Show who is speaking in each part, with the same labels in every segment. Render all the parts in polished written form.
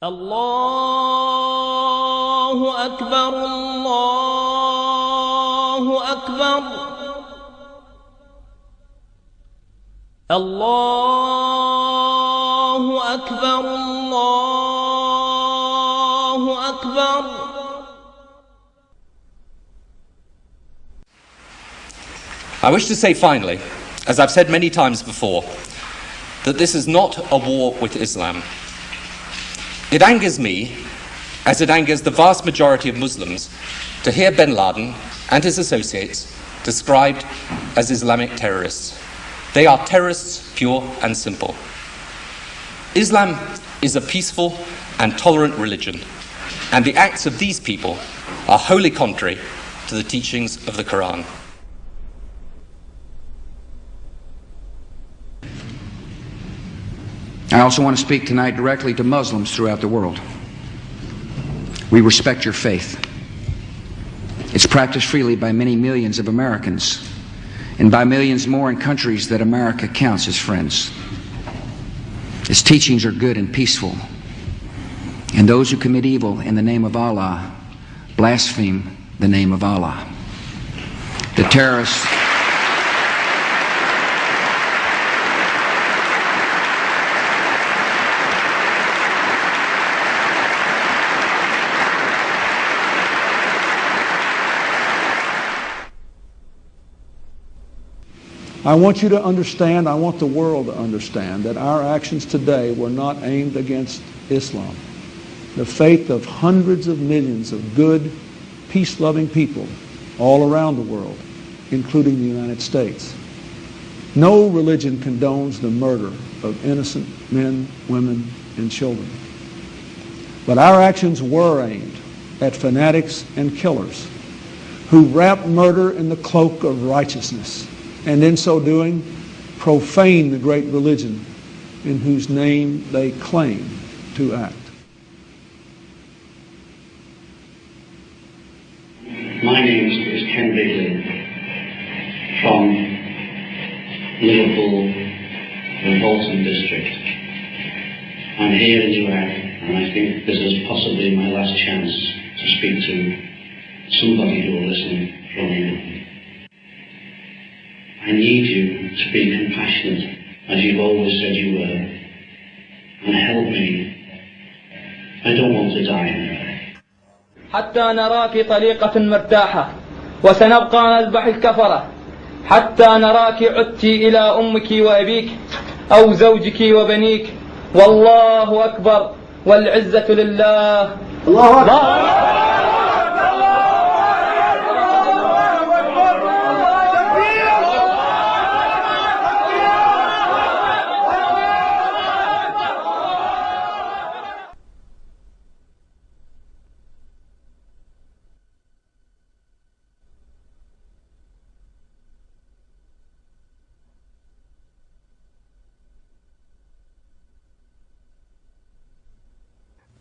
Speaker 1: الله أكبر الله أكبر الله أكبر الله أكبر.
Speaker 2: I wish to say finally, as I've said many times before, that this is not a war with Islam. It angers me, as it angers the vast majority of Muslims, to hear bin Laden and his associates described as Islamic terrorists. They are terrorists, pure and simple. Islam is a peaceful and tolerant religion, and the acts of these people are wholly contrary to the teachings of the Quran.
Speaker 3: I also want to speak tonight directly to Muslims throughout the world. We respect your faith. It's practiced freely by many millions of Americans, and by millions more in countries that America counts as friends. Its teachings are good and peaceful, and those who commit evil in the name of Allah blaspheme the name of Allah. The terrorists
Speaker 4: I want you to understand, I want the world to understand that our actions today were not aimed against Islam. The faith of hundreds of millions of good, peace-loving people all around the world, including the United States. No religion condones the murder of innocent men, women, and children. But our actions were aimed at fanatics and killers who wrap murder in the cloak of righteousness, and in so doing, profane the great religion in whose name they claim to act.
Speaker 5: My name is Ken Bigley from Liverpool, the Bolton district. I'm here in Iraq, and I think this is possibly my last chance to speak to somebody who will listen from you. I need you to be compassionate, as you've always said you were, and help me. I don't want to die.
Speaker 1: حتى نراك طليقة مرتاحة وسنبقى نذبح الكفرة حتى نراك عدت إلى أمك وأبيك أو زوجك وبنيك والله أكبر والعزة لله. الله أكبر.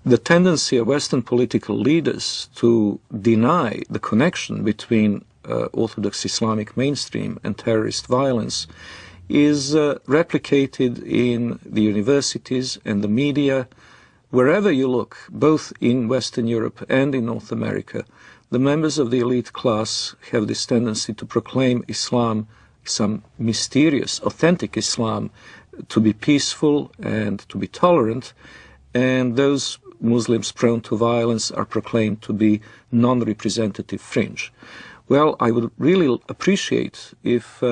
Speaker 6: The tendency of Western political leaders to deny the connection between Orthodox Islamic mainstream and terrorist violence is replicated in the universities and the media. Wherever you look, both in Western Europe and in North America, the members of the elite class have this tendency to proclaim Islam, some mysterious, authentic Islam, to be peaceful and to be tolerant, and those Muslims prone to violence are proclaimed to be non-representative fringe. Well, I would really appreciate if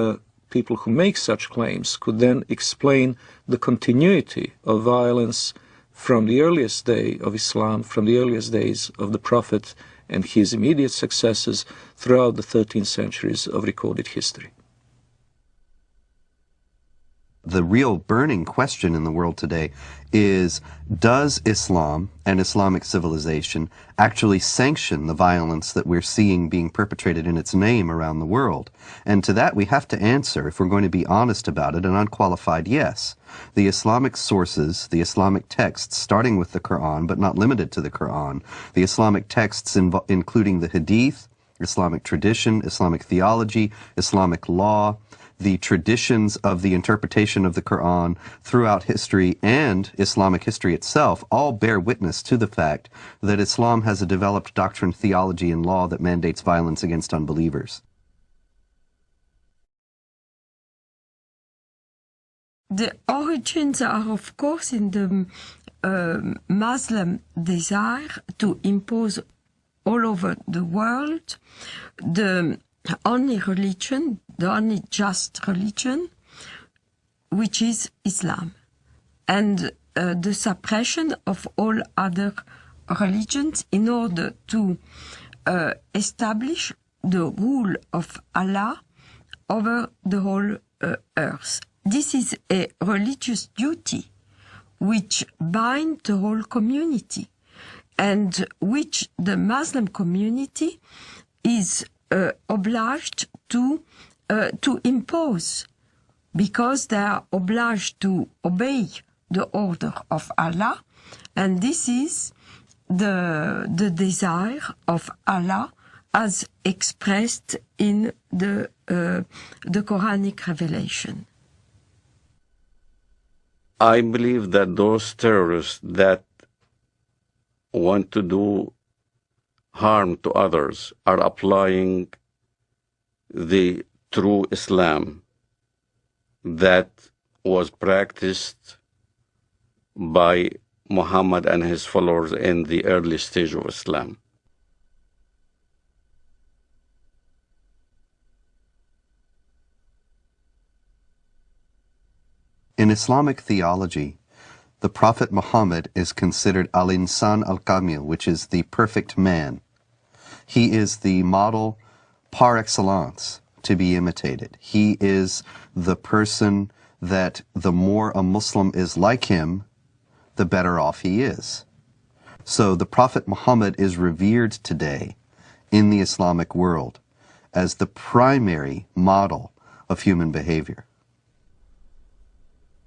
Speaker 6: people who make such claims could then explain the continuity of violence from the earliest day of Islam, from the earliest days of the Prophet and his immediate successors throughout the 13 centuries of recorded history.
Speaker 7: The real burning question in the world today is, does Islam and Islamic civilization actually sanction the violence that we're seeing being perpetrated in its name around the world? And to that we have to answer, if we're going to be honest about it, an unqualified yes. The Islamic sources, the Islamic texts, starting with the Quran, but not limited to the Quran, the Islamic texts including the Hadith, Islamic tradition, Islamic theology, Islamic law, the traditions of the interpretation of the Quran throughout history and Islamic history itself all bear witness to the fact that Islam has a developed doctrine, theology, and law that mandates violence against unbelievers.
Speaker 8: The origins are, of course, in the Muslim desire to impose all over the world the only religion, the only just religion, which is Islam, and the suppression of all other religions in order to establish the rule of Allah over the whole earth. This is a religious duty which binds the whole community and which the Muslim community is obliged to impose, because they are obliged to obey the order of Allah, and this is the desire of Allah as expressed in the Quranic revelation.
Speaker 9: I believe that those terrorists that want to do harm to others are applying the true Islam that was practiced by Muhammad and his followers in the early stage of Islam.
Speaker 7: In Islamic theology, the Prophet Muhammad is considered al-insan al-kamil, which is the perfect man. He is the model par excellence to be imitated. He is the person that the more a Muslim is like him, the better off he is. So the Prophet Muhammad is revered today in the Islamic world as the primary model of human behavior.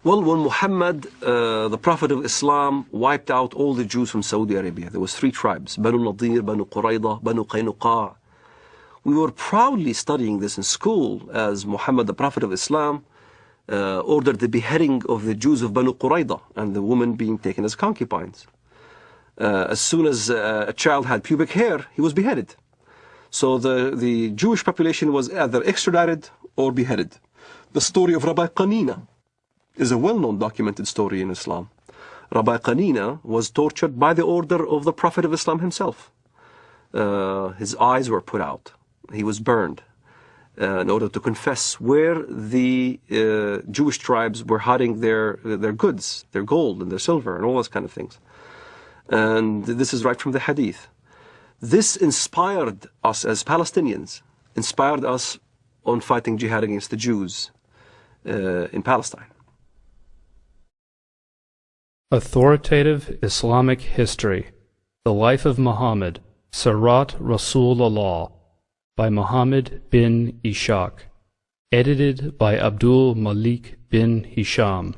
Speaker 10: Well, when Muhammad, the Prophet of Islam, wiped out all the Jews from Saudi Arabia, there was 3 tribes, Banu Nadir, Banu Qurayda, Banu Qaynuqa. We were proudly studying this in school as Muhammad, the Prophet of Islam, ordered the beheading of the Jews of Banu Qurayda and the women being taken as concubines. As soon as a child had pubic hair, he was beheaded. So the Jewish population was either extradited or beheaded. The story of Rabbi Qanina is a well-known documented story in Islam. Rabbi Qanina was tortured by the order of the Prophet of Islam himself. His eyes were put out. He was burned in order to confess where the Jewish tribes were hiding their goods, their gold and their silver and all those kind of things. And this is right from the Hadith. This inspired us as Palestinians, inspired us on fighting jihad against the Jews in Palestine.
Speaker 11: Authoritative Islamic History, The Life of Muhammad, Sirat Rasulullah, by Muhammad bin Ishaq, edited by Abdul Malik bin Hisham,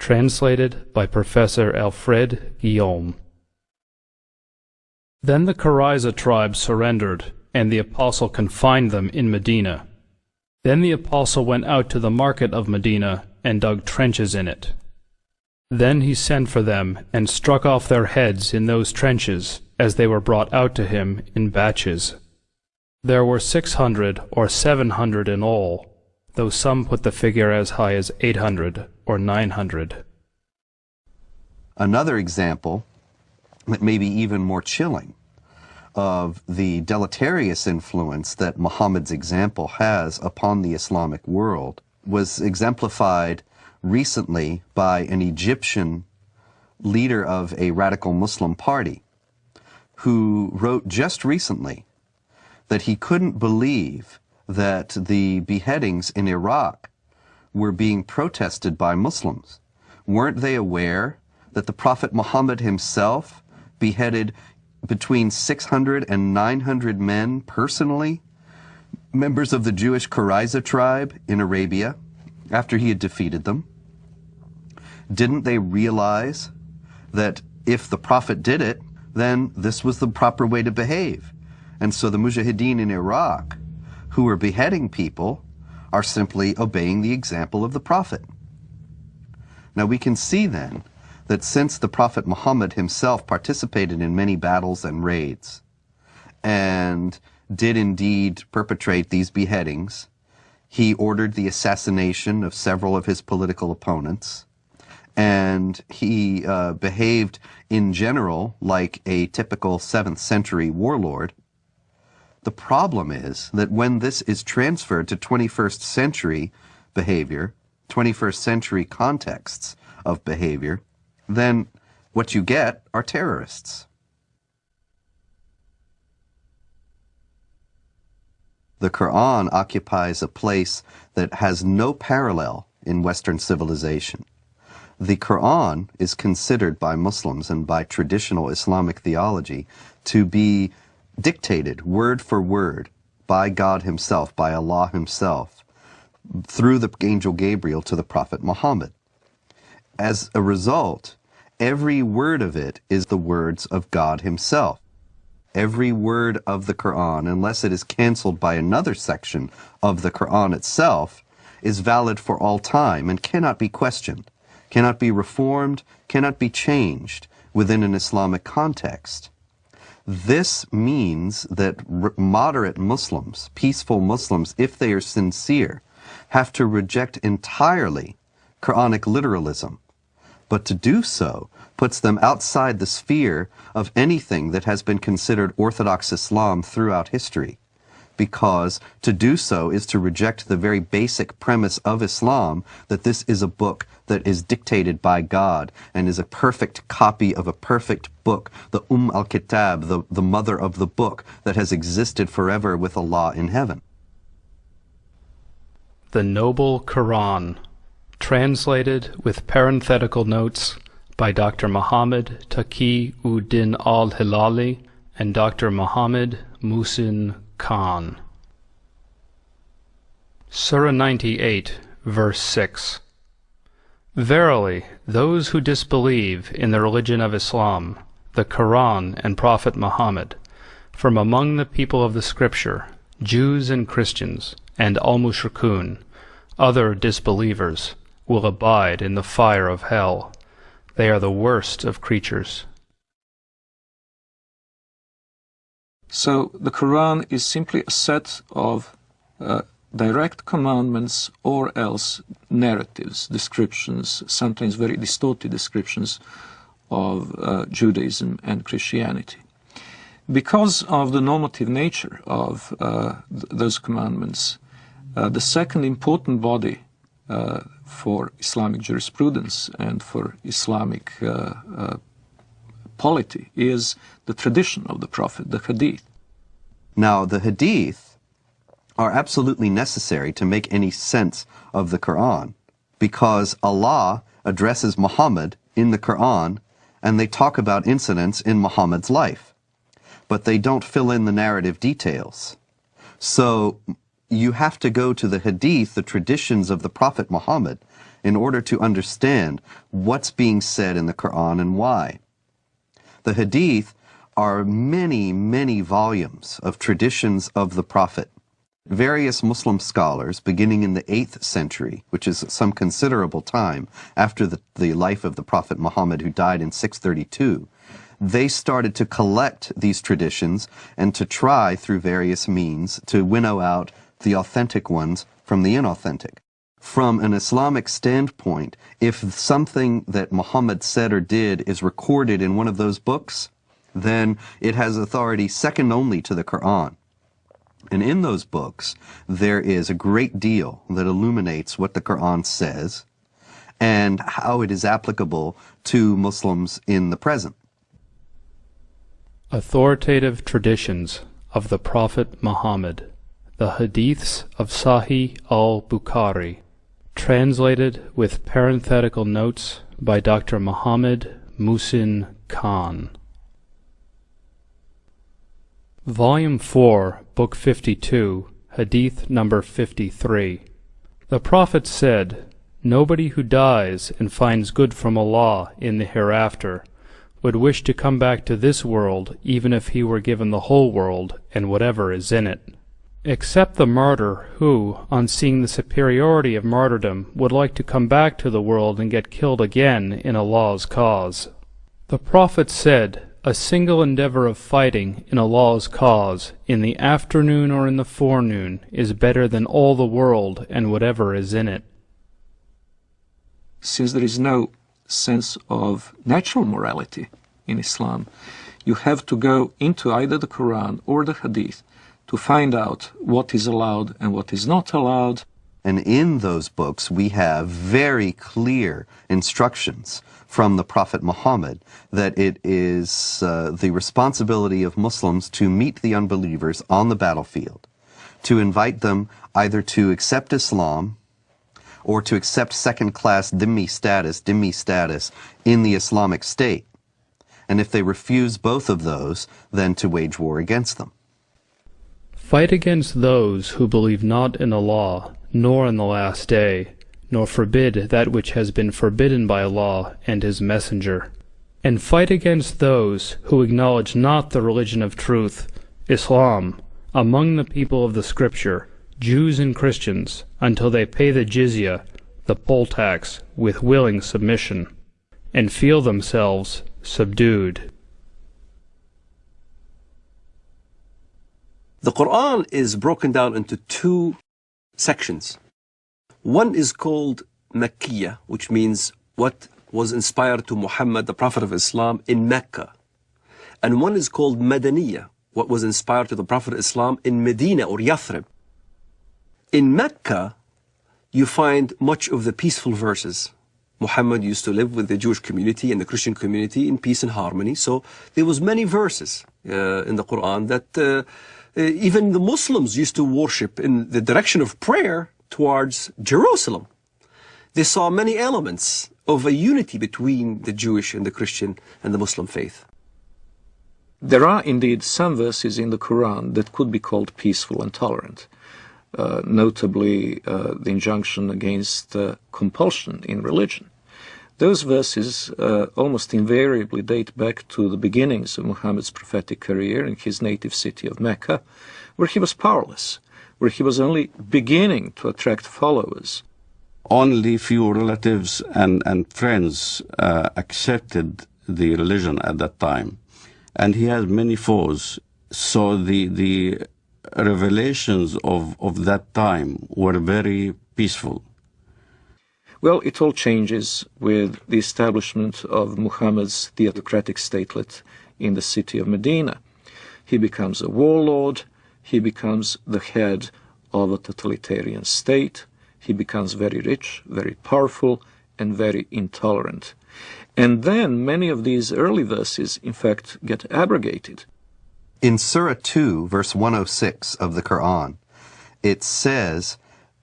Speaker 11: translated by Professor Alfred Guillaume. Then the Qurayza tribe surrendered, and the apostle confined them in Medina. Then the apostle went out to the market of Medina and dug trenches in it. Then he sent for them and struck off their heads in those trenches as they were brought out to him in batches. There were 600 or 700 in all, though some put the figure as high as 800 or 900.
Speaker 7: Another example that may be even more chilling of the deleterious influence that Muhammad's example has upon the Islamic world was exemplified recently by an Egyptian leader of a radical Muslim party who wrote just recently that he couldn't believe that the beheadings in Iraq were being protested by Muslims. Weren't they aware that the Prophet Muhammad himself beheaded between 600 and 900 men personally, members of the Jewish Qurayza tribe in Arabia, after he had defeated them? Didn't they realize that if the Prophet did it, then this was the proper way to behave? And so the Mujahideen in Iraq, who were beheading people, are simply obeying the example of the Prophet. Now we can see then that since the Prophet Muhammad himself participated in many battles and raids, and did indeed perpetrate these beheadings, he ordered the assassination of several of his political opponents, and he behaved in general like a typical 7th century warlord. The problem is that when this is transferred to 21st century behavior, 21st century contexts of behavior, then what you get are terrorists. The Quran occupies a place that has no parallel in Western civilization. The Quran is considered by Muslims and by traditional Islamic theology to be dictated word for word by God himself, by Allah himself, through the angel Gabriel to the Prophet Muhammad. As a result, every word of it is the words of God himself. Every word of the Quran, unless it is canceled by another section of the Quran itself, is valid for all time and cannot be questioned, cannot be reformed, cannot be changed within an Islamic context. This means that moderate Muslims, peaceful Muslims, if they are sincere, have to reject entirely Quranic literalism. But to do so puts them outside the sphere of anything that has been considered Orthodox Islam throughout history, because to do so is to reject the very basic premise of Islam, that this is a book that is dictated by God and is a perfect copy of a perfect book, the al-Kitab, the mother of the book that has existed forever with Allah in heaven.
Speaker 11: The Noble Quran, translated with parenthetical notes by Dr. Muhammad Taqi-ud-Din al-Hilali and Dr. Muhammad Muhsin Khan. Surah 98, verse 6. Verily, those who disbelieve in the religion of Islam, the Quran and Prophet Muhammad, from among the people of the Scripture, Jews and Christians, and al-Mushrikun, other disbelievers, will abide in the fire of hell. They are the worst of creatures.
Speaker 6: So the Quran is simply a set of direct commandments or else narratives, descriptions, sometimes very distorted descriptions of Judaism and Christianity. Because of the normative nature of those commandments, the second important body for Islamic jurisprudence and for Islamic polity is the tradition of the Prophet, the Hadith.
Speaker 7: Now, the Hadith are absolutely necessary to make any sense of the Quran, because Allah addresses Muhammad in the Quran and they talk about incidents in Muhammad's life, but they don't fill in the narrative details. So you have to go to the Hadith, the traditions of the Prophet Muhammad, in order to understand what's being said in the Quran and why. The Hadith are many, many volumes of traditions of the Prophet. Various Muslim scholars, beginning in the 8th century, which is some considerable time after the life of the Prophet Muhammad, who died in 632, they started to collect these traditions and to try, through various means, to winnow out the authentic ones from the inauthentic. From an Islamic standpoint, if something that Muhammad said or did is recorded in one of those books, then it has authority second only to the Quran. And in those books, there is a great deal that illuminates what the Quran says and how it is applicable to Muslims in the present.
Speaker 11: Authoritative traditions of the Prophet Muhammad, the Hadiths of Sahih al-Bukhari, translated with parenthetical notes by Dr. Muhammad Muhsin Khan. Volume 4, Book 52, Hadith number 53. The Prophet said, "Nobody who dies and finds good from Allah in the hereafter would wish to come back to this world even if he were given the whole world and whatever is in it." except the martyr who, on seeing the superiority of martyrdom, would like to come back to the world and get killed again in Allah's cause. The Prophet said, "A single endeavor of fighting in Allah's cause, in the afternoon or in the forenoon, is better than all the world and whatever is in it."
Speaker 6: Since there is no sense of natural morality in Islam, you have to go into either the Quran or the Hadith to find out what is allowed and what is not allowed.
Speaker 7: And in those books we have very clear instructions from the Prophet Muhammad that it is the responsibility of Muslims to meet the unbelievers on the battlefield, to invite them either to accept Islam or to accept second-class dhimmi status in the Islamic State. And if they refuse both of those, then to wage war against them.
Speaker 11: Fight against those who believe not in Allah, nor in the last day, nor forbid that which has been forbidden by Allah and His Messenger. And fight against those who acknowledge not the religion of truth, Islam, among the people of the Scripture, Jews and Christians, until they pay the jizya, the poll tax, with willing submission, and feel themselves subdued.
Speaker 10: The Quran is broken down into two sections. One is called Makkiyah, which means what was inspired to Muhammad, the Prophet of Islam, in Mecca. And one is called Madaniyah, what was inspired to the Prophet of Islam in Medina or Yathrib. In Mecca, you find much of the peaceful verses. Muhammad used to live with the Jewish community and the Christian community in peace and harmony. So there was many verses in the Quran that even the Muslims used to worship in the direction of prayer towards Jerusalem. They saw many elements of a unity between the Jewish and the Christian and the Muslim faith.
Speaker 6: There are indeed some verses in the Quran that could be called peaceful and tolerant. Notably the injunction against compulsion in religion. Those verses almost invariably date back to the beginnings of Muhammad's prophetic career in his native city of Mecca, where he was powerless, where he was only beginning to attract followers.
Speaker 9: Only few relatives and friends accepted the religion at that time, and he had many foes. So the revelations of that time were very peaceful.
Speaker 6: Well, it all changes with the establishment of Muhammad's theocratic statelet in the city of Medina. He becomes a warlord, he becomes the head of a totalitarian state, he becomes very rich, very powerful, and very intolerant. And then many of these early verses, in fact, get abrogated.
Speaker 7: In Surah 2, verse 106 of the Quran, it says,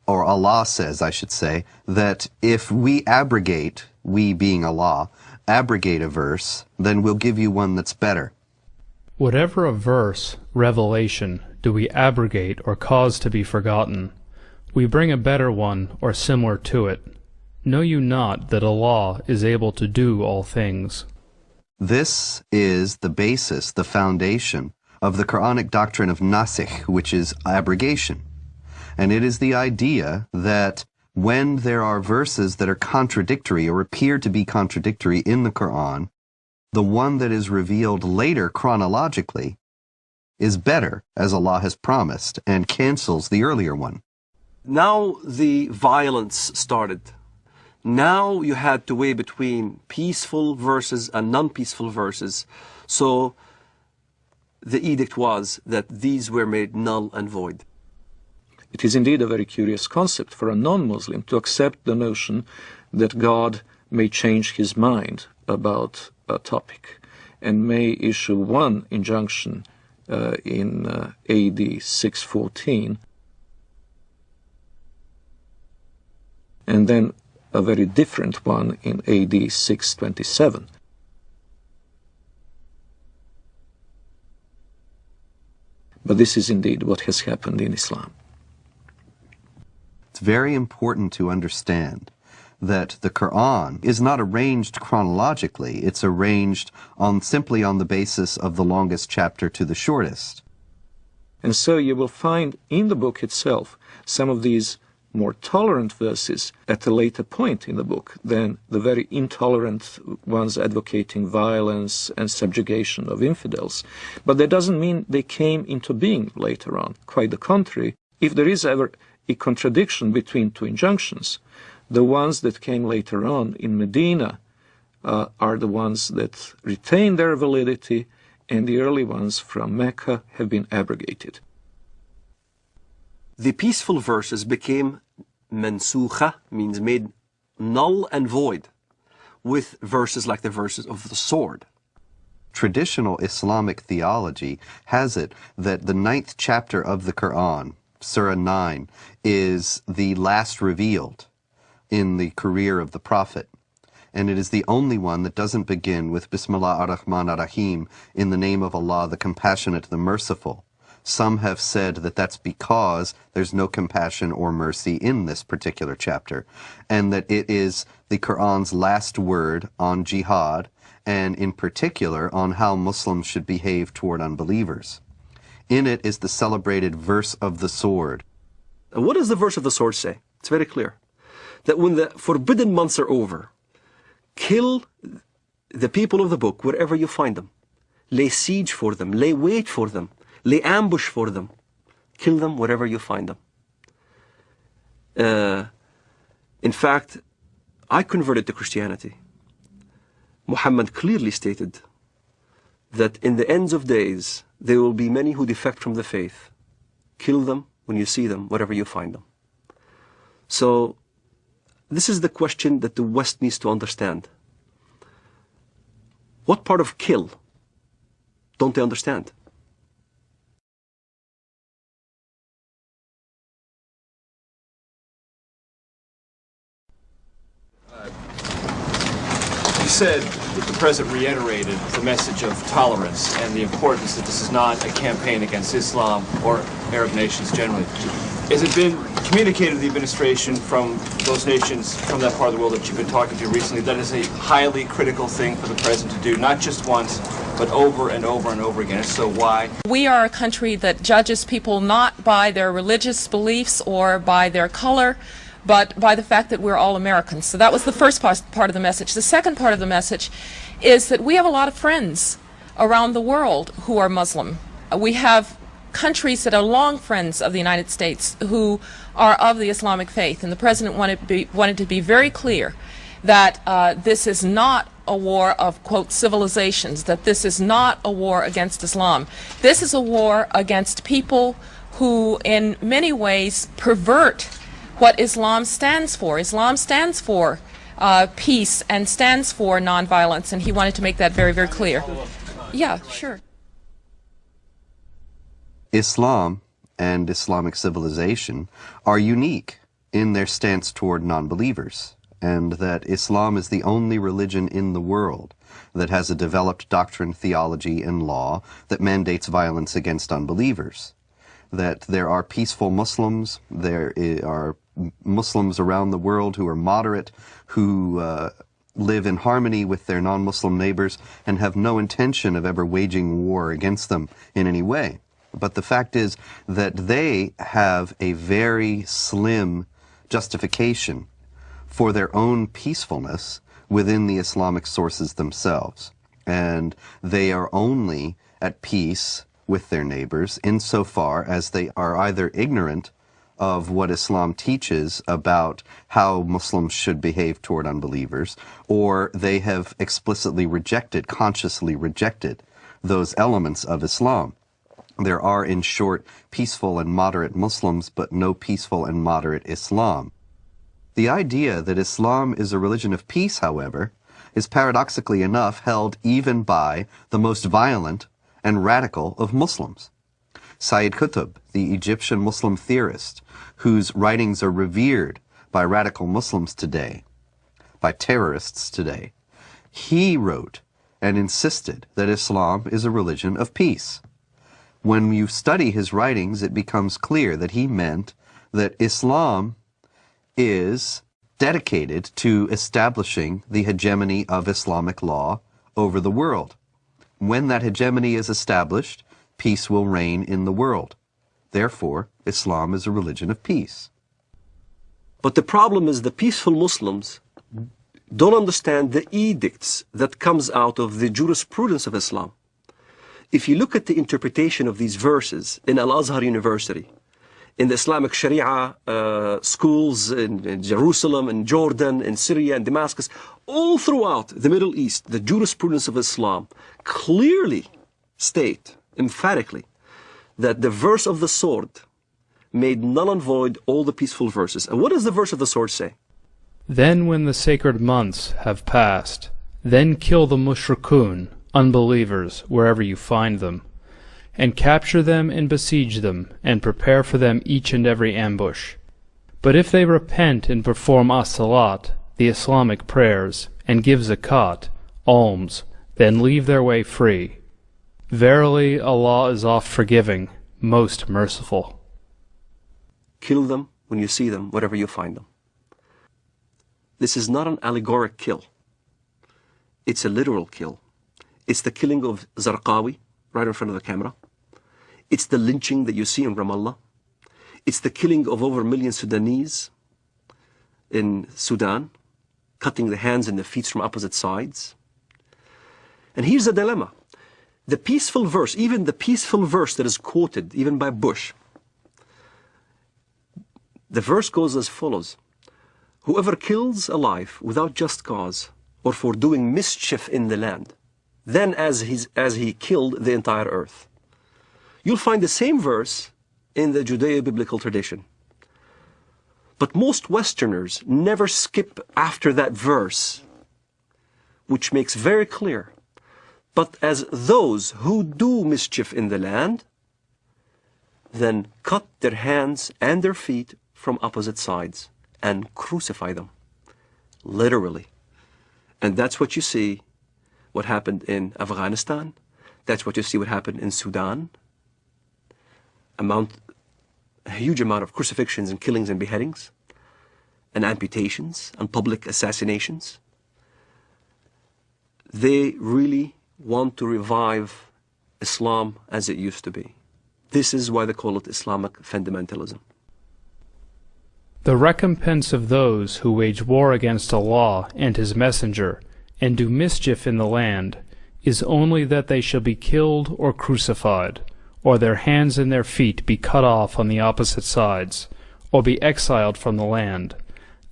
Speaker 7: or Allah says, I should say, that if we abrogate, we being Allah, abrogate a verse, then we'll give you one that's better.
Speaker 11: Whatever a verse, revelation, do we abrogate or cause to be forgotten, we bring a better one or similar to it. Know you not that Allah is able to do all things?
Speaker 7: This is the basis, the foundation of the Quranic doctrine of nasikh, which is abrogation. And it is the idea that when there are verses that are contradictory or appear to be contradictory in the Quran, the one that is revealed later chronologically is better, as Allah has promised, and cancels the earlier one.
Speaker 10: Now the violence started. Now you had to weigh between peaceful verses and non-peaceful verses. So the edict was that these were made null and void.
Speaker 6: It is indeed a very curious concept for a non-Muslim to accept the notion that God may change his mind about a topic and may issue one injunction in AD 614 and then a very different one in AD 627. But this is indeed what has happened in Islam.
Speaker 7: It's very important to understand that the Quran is not arranged chronologically. It's arranged simply on the basis of the longest chapter to the shortest.
Speaker 6: And so you will find in the book itself some of these more tolerant verses at a later point in the book than the very intolerant ones advocating violence and subjugation of infidels. But that doesn't mean they came into being later on. Quite the contrary. If there is ever a contradiction between two injunctions, the ones that came later on in Medina are the ones that retain their validity, and the early ones from Mecca have been abrogated.
Speaker 10: The peaceful verses became mansukha, means made null and void, with verses like the verses of the sword.
Speaker 7: Traditional Islamic theology has it that the 9th chapter of the Quran, Surah 9, is the last revealed in the career of the Prophet. And it is the only one that doesn't begin with Bismillah ar-Rahman ar-Rahim, in the name of Allah, the Compassionate, the Merciful. Some have said that that's because there's no compassion or mercy in this particular chapter, and that it is the Quran's last word on jihad, and in particular on how Muslims should behave toward unbelievers. In it is the celebrated verse of the sword.
Speaker 10: What does the verse of the sword say? It's very clear. That when the forbidden months are over, kill the people of the book wherever you find them. Lay siege for them. Lay wait for them. Lay ambush for them. Kill them wherever you find them. In fact, I converted to Christianity. Muhammad clearly stated that in the ends of days, there will be many who defect from the faith. Kill them when you see them, wherever you find them. So, this is the question that the West needs to understand. What part of kill don't they understand?
Speaker 12: You said that the President reiterated the message of tolerance and the importance that this is not a campaign against Islam or Arab nations generally. Has it been communicated to the administration from those nations, from that part of the world that you've been talking to recently, that is a highly critical thing for the President to do, not just once, but over and over and over again? If so, why?
Speaker 13: We are a country that judges people not by their religious beliefs or by their color, but by the fact that we're all Americans. So that was the first part of the message. The second part of the message is that we have a lot of friends around the world who are Muslim. We have countries that are long friends of the United States who are of the Islamic faith, and the President wanted to be very clear that this is not a war of, quote, civilizations, that this is not a war against Islam. This is a war against people who in many ways pervert what Islam stands for. Islam stands for peace and stands for nonviolence, and he wanted to make that very, very clear. Yeah, sure.
Speaker 7: Islam and Islamic civilization are unique in their stance toward non-believers, and that Islam is the only religion in the world that has a developed doctrine, theology, and law that mandates violence against unbelievers. That there are peaceful Muslims, there are Muslims around the world who are moderate, who live in harmony with their non-Muslim neighbors and have no intention of ever waging war against them in any way. But the fact is that they have a very slim justification for their own peacefulness within the Islamic sources themselves. And they are only at peace with their neighbors insofar as they are either ignorant of what Islam teaches about how Muslims should behave toward unbelievers, or they have explicitly rejected, consciously rejected, those elements of Islam. There are, in short, peaceful and moderate Muslims, but no peaceful and moderate Islam. The idea that Islam is a religion of peace, however, is paradoxically enough held even by the most violent and radical of Muslims. Sayyid Qutb, the Egyptian Muslim theorist, whose writings are revered by radical Muslims today, by terrorists today, he wrote and insisted that Islam is a religion of peace. When you study his writings, it becomes clear that he meant that Islam is dedicated to establishing the hegemony of Islamic law over the world. When that hegemony is established, peace will reign in the world. Therefore, Islam is a religion of peace.
Speaker 10: But the problem is the peaceful Muslims don't understand the edicts that comes out of the jurisprudence of Islam. If you look at the interpretation of these verses in Al-Azhar University, in the Islamic Sharia schools in Jerusalem, in Jordan, in Syria, and Damascus, all throughout the Middle East, the jurisprudence of Islam clearly state, emphatically, that the verse of the sword made null and void all the peaceful verses. And what does the verse of the sword say?
Speaker 11: Then when the sacred months have passed, then kill the mushrikun, unbelievers, wherever you find them, and capture them and besiege them, and prepare for them each and every ambush. But if they repent and perform as-salat, the Islamic prayers, and give zakat, alms, then leave their way free. Verily, Allah is oft forgiving, most merciful.
Speaker 10: Kill them when you see them, wherever you find them. This is not an allegoric kill. It's a literal kill. It's the killing of Zarqawi, right in front of the camera. It's the lynching that you see in Ramallah. It's the killing of over 1 million Sudanese in Sudan, cutting the hands and the feet from opposite sides. And here's the dilemma. The peaceful verse, even the peaceful verse that is quoted, even by Bush, the verse goes as follows. Whoever kills a life without just cause or for doing mischief in the land, then as he killed the entire earth. You'll find the same verse in the Judeo-biblical tradition. But most Westerners never skip after that verse, which makes very clear. But as those who do mischief in the land, then cut their hands and their feet from opposite sides and crucify them, literally. And that's what you see, what happened in Afghanistan. That's what you see what happened in Sudan. A huge amount of crucifixions and killings and beheadings and amputations and public assassinations. They really want to revive Islam as it used to be. This is why they call it Islamic fundamentalism.
Speaker 11: The recompense of those who wage war against Allah and His Messenger and do mischief in the land is only that they shall be killed or crucified, or their hands and their feet be cut off on the opposite sides, or be exiled from the land.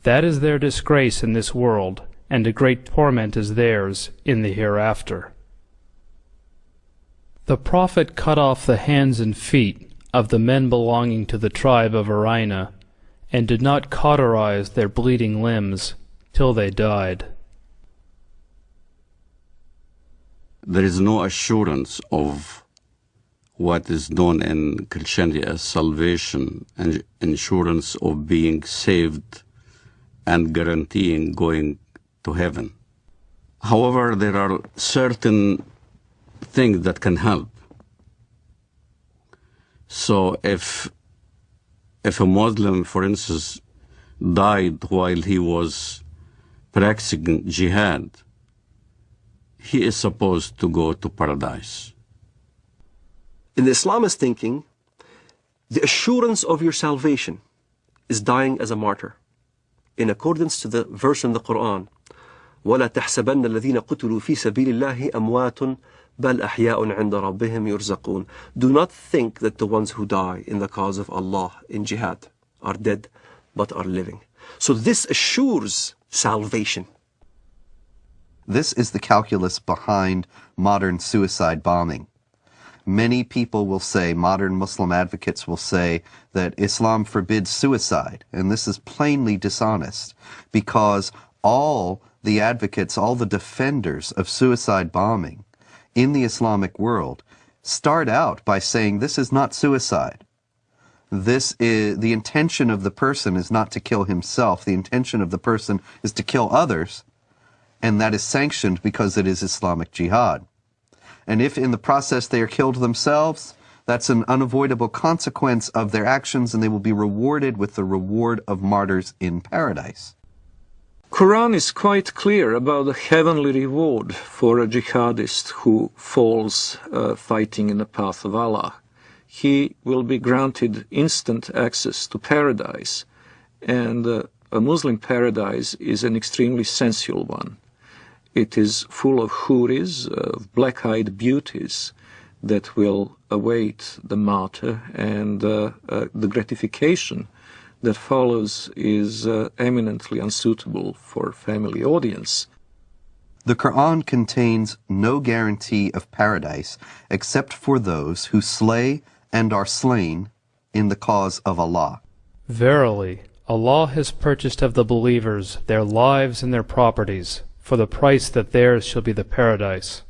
Speaker 11: That is their disgrace in this world, and a great torment is theirs in the hereafter. The Prophet cut off the hands and feet of the men belonging to the tribe of Arina, and did not cauterize their bleeding limbs till they died.
Speaker 9: There is no assurance of what is known in Christianity as salvation and insurance of being saved and guaranteeing going to heaven. However, there are certain things that can help. So if a Muslim, for instance, died while he was practicing jihad, he is supposed to go to paradise.
Speaker 10: In the Islamist thinking, the assurance of your salvation is dying as a martyr. In accordance to the verse in the Quran, وَلَا تَحْسَبَنَّ الَّذِينَ قُتِلُوا فِي سَبِيلِ اللَّهِ أَمْوَاتٌ بَلْ أَحْيَاءٌ عِنْدَ رَبِّهِمْ يُرْزَقُونَ. Do not think that the ones who die in the cause of Allah in jihad are dead, but are living. So this assures salvation.
Speaker 7: This is the calculus behind modern suicide bombing. Many people will say, modern Muslim advocates will say, that Islam forbids suicide, and this is plainly dishonest, because all the advocates, all the defenders of suicide bombing in the Islamic world start out by saying this is not suicide. This is, the intention of the person is not to kill himself, the intention of the person is to kill others, and that is sanctioned because it is Islamic jihad. And if in the process they are killed themselves, that's an unavoidable consequence of their actions, and they will be rewarded with the reward of martyrs in paradise.
Speaker 6: Quran is quite clear about the heavenly reward for a jihadist who falls fighting in the path of Allah. he will be granted instant access to paradise. And a Muslim paradise is an extremely sensual one. It is full of houris, of black-eyed beauties that will await the martyr, and the gratification that follows is eminently unsuitable for family audience.
Speaker 7: The Quran contains no guarantee of paradise except for those who slay and are slain in the cause of Allah.
Speaker 11: Verily, Allah has purchased of the believers their lives and their properties, for the price that theirs shall be the paradise.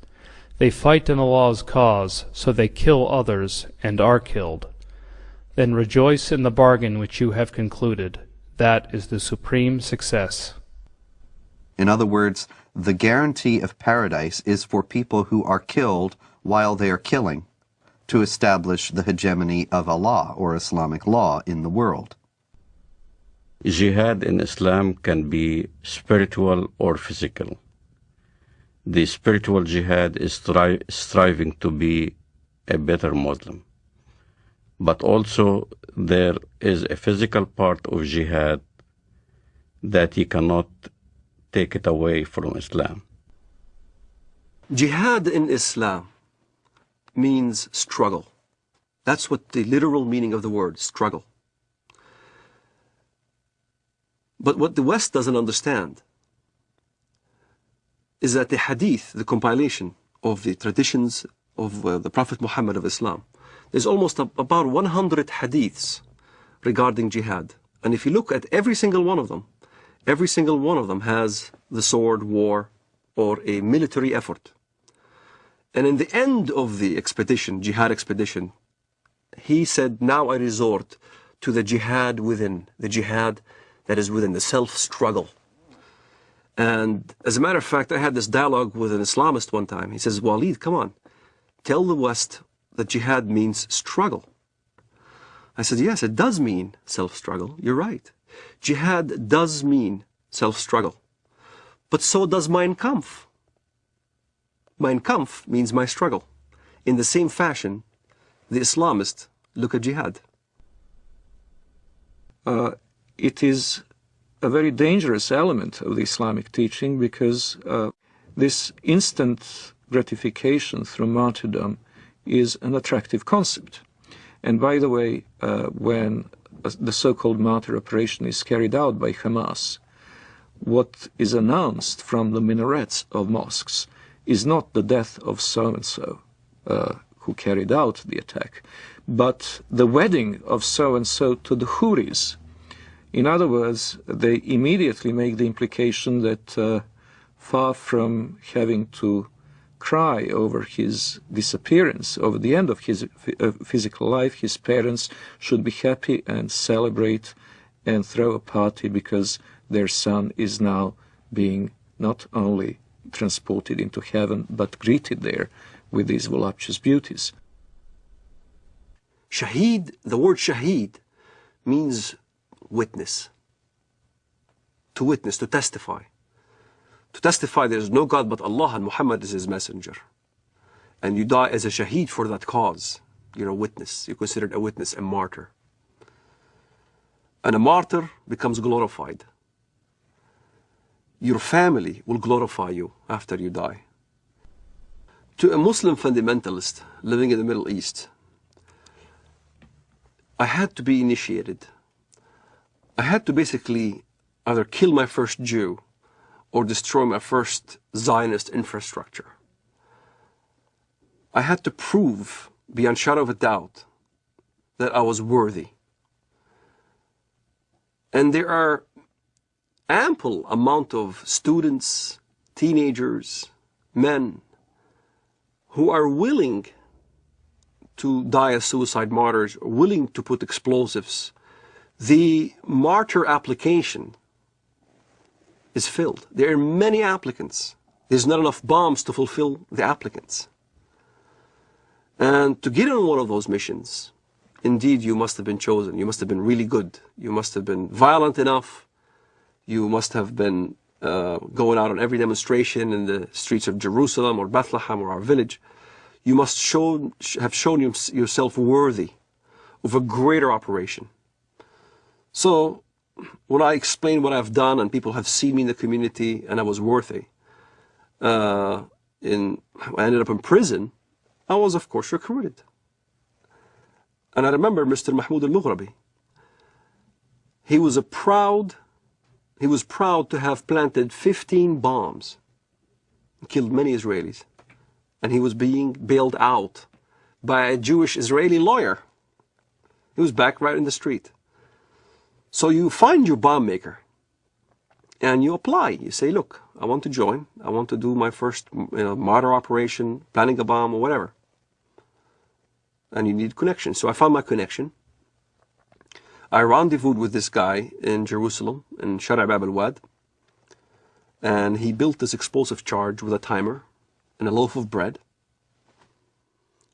Speaker 11: They fight in Allah's cause, so they kill others, and are killed. Then rejoice in the bargain which you have concluded. That is the supreme success.
Speaker 7: In other words, the guarantee of paradise is for people who are killed while they are killing, to establish the hegemony of Allah, or Islamic law, in the world.
Speaker 9: Jihad in Islam can be spiritual or physical. The spiritual jihad is striving to be a better Muslim. But also there is a physical part of jihad that you cannot take it away from Islam.
Speaker 10: Jihad in Islam means struggle. That's what the literal meaning of the word, struggle. But what the West doesn't understand is that the hadith, the compilation of the traditions of the Prophet Muhammad of Islam, there's almost about 100 hadiths regarding jihad. And if you look at every single one of them has the sword, war, or a military effort. And in the end of the expedition, jihad expedition, he said, now I resort to the jihad within, the jihad that is within, the self-struggle. And as a matter of fact, I had this dialogue with an Islamist one time. He says, Walid, come on, tell the West that jihad means struggle. I said, yes, it does mean self-struggle. You're right. Jihad does mean self-struggle. But so does Mein Kampf. Mein Kampf means my struggle. In the same fashion, the Islamists look at jihad.
Speaker 6: It is a very dangerous element of the Islamic teaching, because this instant gratification through martyrdom is an attractive concept. And by the way, when the so-called martyr operation is carried out by Hamas, what is announced from the minarets of mosques is not the death of so-and-so who carried out the attack, but the wedding of so-and-so to the houris. In other words, they immediately make the implication that far from having to cry over his disappearance, over the end of his physical life, his parents should be happy and celebrate and throw a party because their son is now being not only transported into heaven, but greeted there with these voluptuous beauties.
Speaker 10: Shaheed, the word shaheed, means witness. To witness, to testify. To testify there is no God but Allah and Muhammad is His messenger. And you die as a shaheed for that cause. You're a witness. You're considered a witness, a martyr. And a martyr becomes glorified. Your family will glorify you after you die. To a Muslim fundamentalist living in the Middle East, I had to be initiated. I had to basically either kill my first Jew or destroy my first Zionist infrastructure. I had to prove, beyond shadow of a doubt, that I was worthy. And there are ample amount of students, teenagers, men, who are willing to die as suicide martyrs, willing to put explosives. The martyr application is filled. There are many applicants. There's not enough bombs to fulfill the applicants. And to get on one of those missions, indeed you must have been chosen. You must have been really good. You must have been violent enough. You must have been going out on every demonstration in the streets of Jerusalem or Bethlehem or our village. You must have shown yourself worthy of a greater operation. So when I explain what I've done and people have seen me in the community and I was worthy, I ended up in prison, I was of course recruited. And I remember Mr. Mahmoud al-Mughrabi. He was proud to have planted 15 bombs, killed many Israelis. And he was being bailed out by a Jewish Israeli lawyer. He was back right in the street. So you find your bomb maker and you apply. You say, look, I want to join. I want to do my first martyr operation, planting a bomb or whatever. And you need connection. So I found my connection. I rendezvoused with this guy in Jerusalem, in Shara' Bab al-Wad. And he built this explosive charge with a timer and a loaf of bread.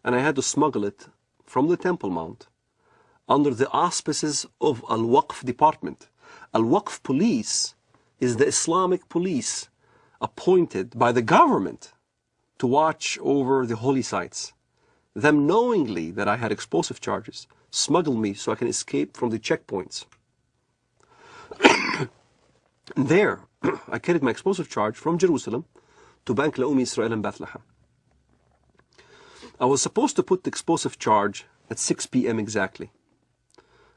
Speaker 10: And I had to smuggle it from the Temple Mount under the auspices of Al-Waqf department. Al-Waqf police is the Islamic police appointed by the government to watch over the holy sites. Them knowingly that I had explosive charges smuggled me so I can escape from the checkpoints. And there, I carried my explosive charge from Jerusalem to Bank Leumi Israel in Bethlehem. I was supposed to put the explosive charge at 6 p.m. exactly.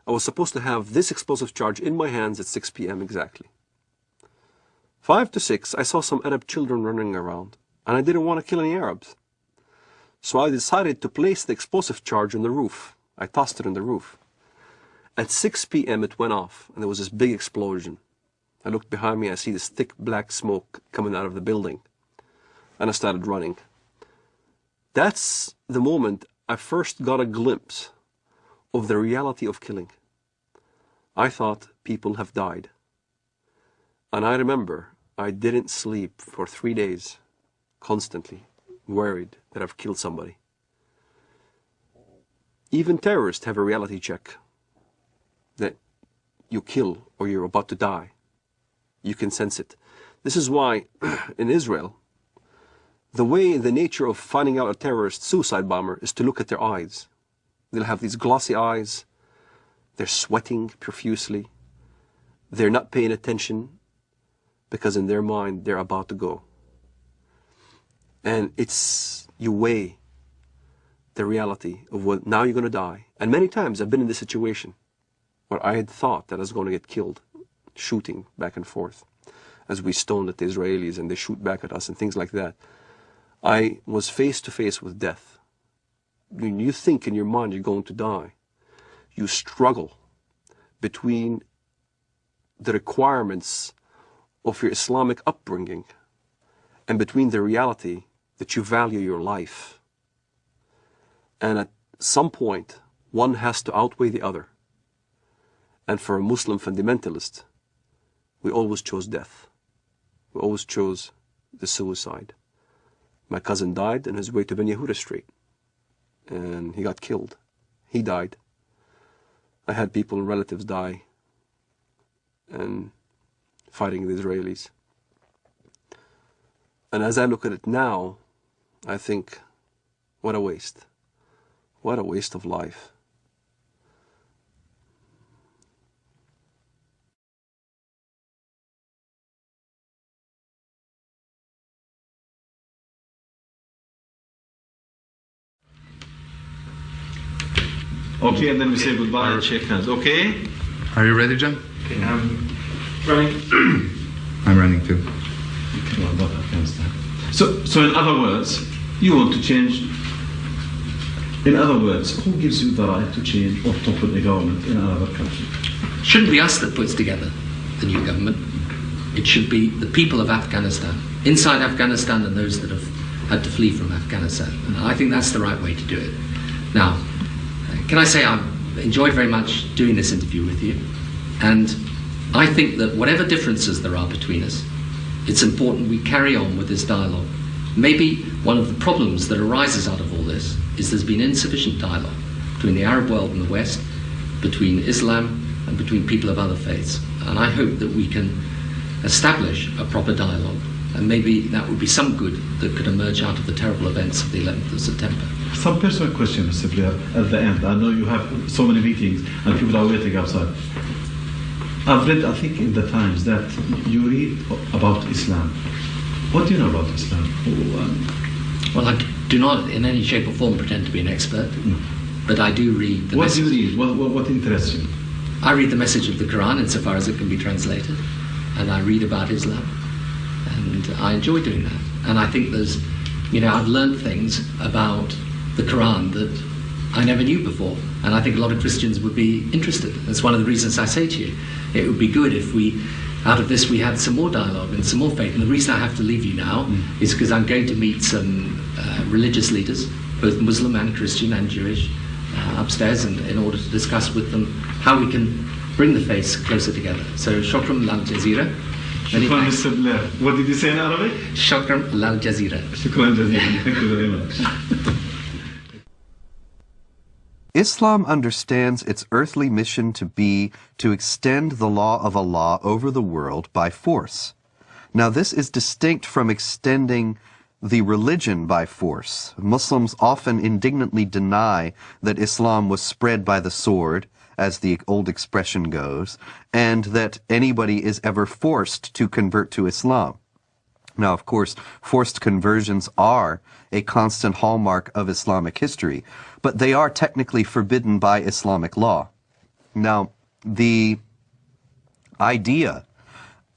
Speaker 10: I was supposed to have this explosive charge in my hands at 6 p.m. exactly. 5 to 6, I saw some Arab children running around, and I didn't want to kill any Arabs. So I decided to place the explosive charge on the roof. I tossed it on the roof. At 6 p.m. it went off, and there was this big explosion. I looked behind me, I see this thick black smoke coming out of the building. And I started running. That's the moment I first got a glimpse of the reality of killing. I thought people have died. And I remember I didn't sleep for 3 days, constantly worried that I've killed somebody. Even terrorists have a reality check that you kill or you're about to die. You can sense it. This is why in Israel, the nature of finding out a terrorist suicide bomber is to look at their eyes. They'll have these glossy eyes. They're sweating profusely. They're not paying attention because in their mind they're about to go. And you weigh the reality of what now you're going to die. And many times I've been in this situation where I had thought that I was going to get killed, shooting back and forth as we stoned at the Israelis and they shoot back at us and things like that. I was face to face with death. When you think in your mind you're going to die, you struggle between the requirements of your Islamic upbringing and between the reality that you value your life. And at some point, one has to outweigh the other. And for a Muslim fundamentalist, we always chose death. We always chose the suicide. My cousin died on his way to Ben Yehuda Street. And he got killed. He died. I had people, relatives die and fighting the Israelis. And as I look at it now, I think, what a waste. What a waste of life.
Speaker 14: Okay, and then we say goodbye and shake hands. Okay?
Speaker 15: Are you ready, John?
Speaker 14: Okay, I'm running.
Speaker 15: I'm running too.
Speaker 14: Well, not Afghanistan. So in other words, you want to change. In other words, who gives you the right to change or to put a government in another country?
Speaker 16: Shouldn't be us that puts together the new government. It should be the people of Afghanistan, inside Afghanistan and those that have had to flee from Afghanistan. And I think that's the right way to do it. Now, can I say I've enjoyed very much doing this interview with you, and I think that whatever differences there are between us, it's important we carry on with this dialogue. Maybe one of the problems that arises out of all this is there's been insufficient dialogue between the Arab world and the West, between Islam and between people of other faiths. And I hope that we can establish a proper dialogue And maybe that would be some good that could emerge out of the terrible events of the 11th of September.
Speaker 14: Some personal question, Mr. Blair, at the end. I know you have so many meetings and people are waiting outside. I've read, I think, in the Times that you read about Islam. What do you know about Islam?
Speaker 16: Well, I do not in any shape or form pretend to be an expert, but I do read the message.
Speaker 14: What do you read? What interests you?
Speaker 16: I read the message of the Quran insofar as it can be translated, and I read about Islam, and I enjoy doing that. And I think there's, I've learned things about the Quran that I never knew before, and I think a lot of Christians would be interested. That's one of the reasons I say to you, it would be good if out of this we had some more dialogue and some more faith. And the reason I have to leave you now is because I'm going to meet some religious leaders, both Muslim and Christian and Jewish, upstairs, and in order to discuss with them how we can bring the faiths closer together. So, shukran lal jazeera.
Speaker 14: Shukran, Mr. Blair. What did you say in Arabic?
Speaker 16: Shukran lal jazeera.
Speaker 14: Shukran jazeera. Thank you very much.
Speaker 7: Islam understands its earthly mission to be to extend the law of Allah over the world by force. Now, this is distinct from extending the religion by force. Muslims often indignantly deny that Islam was spread by the sword, as the old expression goes, and that anybody is ever forced to convert to Islam. Now, of course, forced conversions are a constant hallmark of Islamic history, but they are technically forbidden by Islamic law. Now, the idea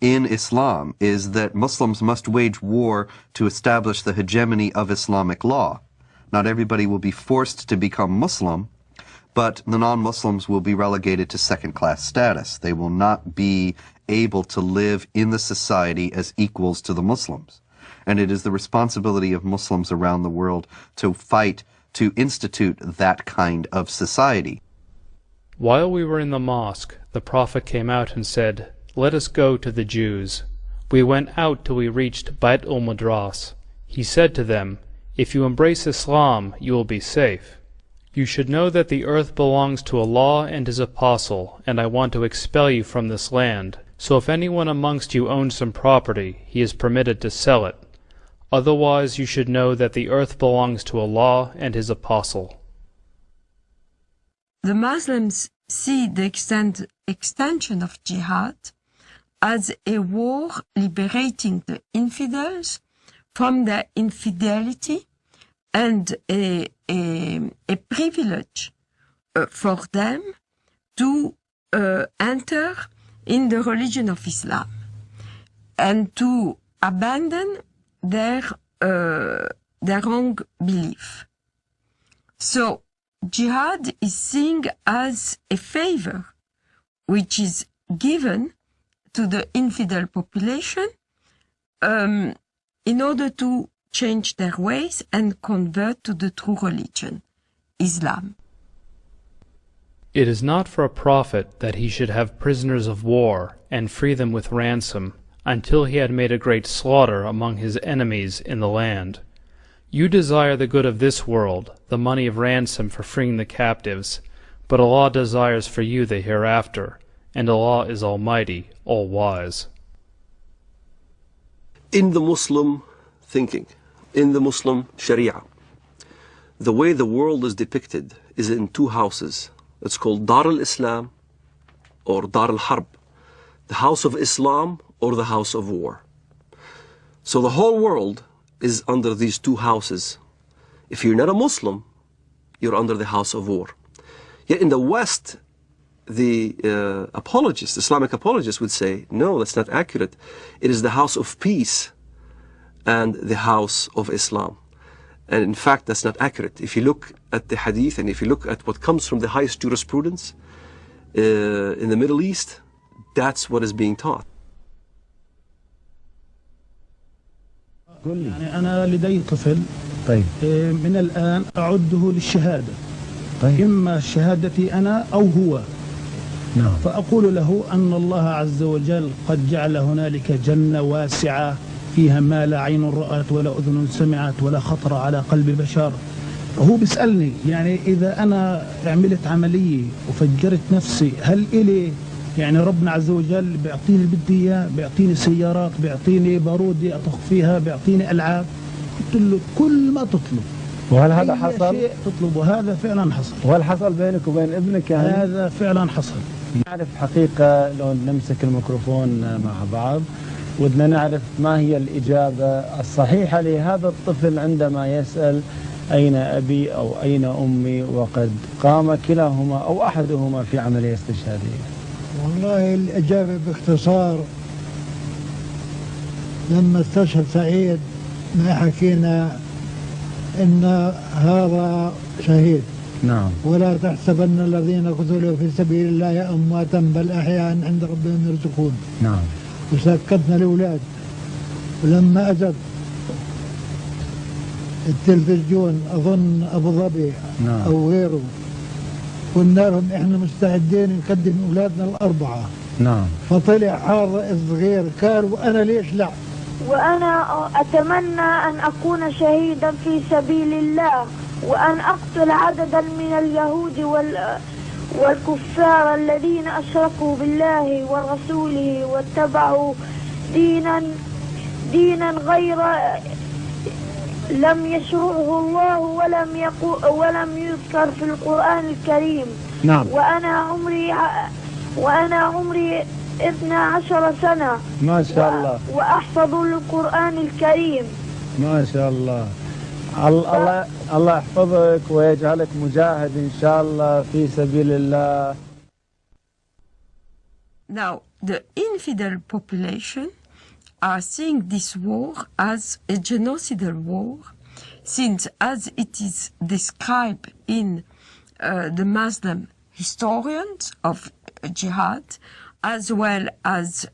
Speaker 7: in Islam is that Muslims must wage war to establish the hegemony of Islamic law. Not everybody will be forced to become Muslim, but the non-Muslims will be relegated to second-class status. They will not be able to live in the society as equals to the Muslims. And it is the responsibility of Muslims around the world to fight to institute that kind of society.
Speaker 11: While we were in the mosque, the Prophet came out and said, "Let us go to the Jews." We went out till we reached Bait al-Madras. He said to them, "If you embrace Islam, you will be safe. You should know that the earth belongs to Allah and His Apostle, and I want to expel you from this land. So if anyone amongst you owns some property, he is permitted to sell it. Otherwise you should know that the earth belongs to Allah and His Apostle."
Speaker 8: The Muslims see the extension of jihad as a war liberating the infidels from their infidelity and a privilege for them to enter in the religion of Islam and to abandon their wrong belief. So jihad is seen as a favor which is given to the infidel population in order to change their ways and convert to the true religion, Islam.
Speaker 11: It is not for a prophet that he should have prisoners of war and free them with ransom until he had made a great slaughter among his enemies in the land. You desire the good of this world, the money of ransom for freeing the captives, but Allah desires for you the hereafter, and Allah is Almighty, All-Wise.
Speaker 10: In the Muslim thinking, in the Muslim Sharia, the way the world is depicted is in two houses. It's called Dar al-Islam or Dar al-Harb, the house of Islam or the house of war. So the whole world is under these two houses. If you're not a Muslim, you're under the house of war. Yet in the West, the apologists, Islamic apologists would say, no, that's not accurate. It is the house of peace and the house of Islam. And in fact, that's not accurate. If you look at the hadith and if you look at what comes from the highest jurisprudence in the Middle East, that's what is being taught.
Speaker 17: يعني أنا لدي طفل من الآن أعده للشهادة إما شهادتي أنا أو هو فأقول له أن الله عز وجل قد جعل هنالك جنة واسعة فيها ما لا عين رأت ولا أذن سمعت ولا خطر على قلب بشر. هو بيسألني يعني إذا أنا عملت عملية وفجرت نفسي هل إلي يعني ربنا عز وجل بيعطيني اللي بدي اياه، بيعطيني سيارات، بيعطيني بارودة اطخ فيها، بيعطيني العاب. قلت له كل ما تطلب.
Speaker 18: وهل هذا حصل؟
Speaker 17: شيء تطلبه هذا فعلا حصل.
Speaker 18: وهل حصل بينك وبين ابنك يعني؟
Speaker 17: هذا فعلا حصل.
Speaker 18: نعرف حقيقة لو نمسك الميكروفون مع بعض، ودنا نعرف ما هي الإجابة الصحيحة لهذا الطفل عندما يسأل أين أبي أو أين أمي وقد قام كلاهما أو أحدهما في عملية استشهادية.
Speaker 19: والله الإجابة باختصار، لما استشهد سعيد ما حكينا إن هذا شهيد.
Speaker 18: نعم.
Speaker 19: ولا تحسبن الذين قتلوا في سبيل الله أمواتا بل أحياء عند ربهم يرزقون.
Speaker 18: نعم.
Speaker 19: وسكتنا الأولاد، ولما أجت التلفزيون أظن أبو ظبي
Speaker 18: نعم.
Speaker 19: أو غيره، قلنا لهم إحنا مستعدين نقدم أولادنا الأربعة.
Speaker 18: نعم.
Speaker 19: فطلع هذا الصغير قال وأنا ليش لا؟
Speaker 20: وأنا أتمنى أن أكون شهيدا في سبيل الله، وأن أقتل عددا من اليهود والكفار الذين أشركوا بالله ورسوله واتبعوا دينا غير لم يشرعه الله ولم يذكر في القرآن الكريم.
Speaker 18: نعم.
Speaker 20: وأنا عمري 12 سنة.
Speaker 18: ما شاء الله.
Speaker 20: وأحفظ القرآن الكريم.
Speaker 18: ما شاء الله. الله يحفظك ويجعلك مجاهد إن شاء الله في سبيل الله.
Speaker 8: Now, the infidel population are seeing this war as a genocidal war, since as it is described in the Muslim historians of jihad, as well as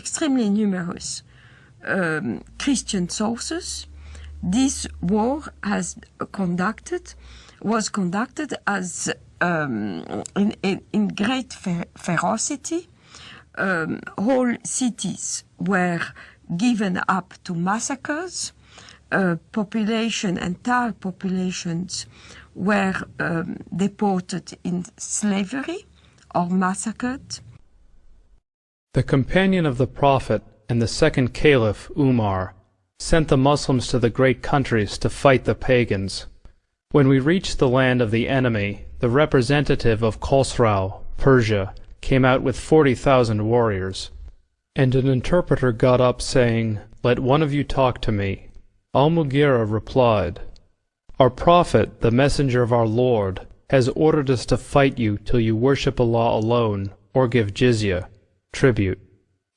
Speaker 8: extremely numerous Christian sources, this war was conducted as in great ferocity. Whole cities were given up to massacres. Entire populations were deported in slavery or massacred.
Speaker 11: The companion of the Prophet and the second Caliph, Umar, sent the Muslims to the great countries to fight the pagans. When we reached the land of the enemy, the representative of Khosrau, Persia, came out with 40,000 warriors. And an interpreter got up saying, "Let one of you talk to me." Al-Mughira replied, "Our Prophet, the Messenger of our Lord, has ordered us to fight you till you worship Allah alone, or give jizya, tribute.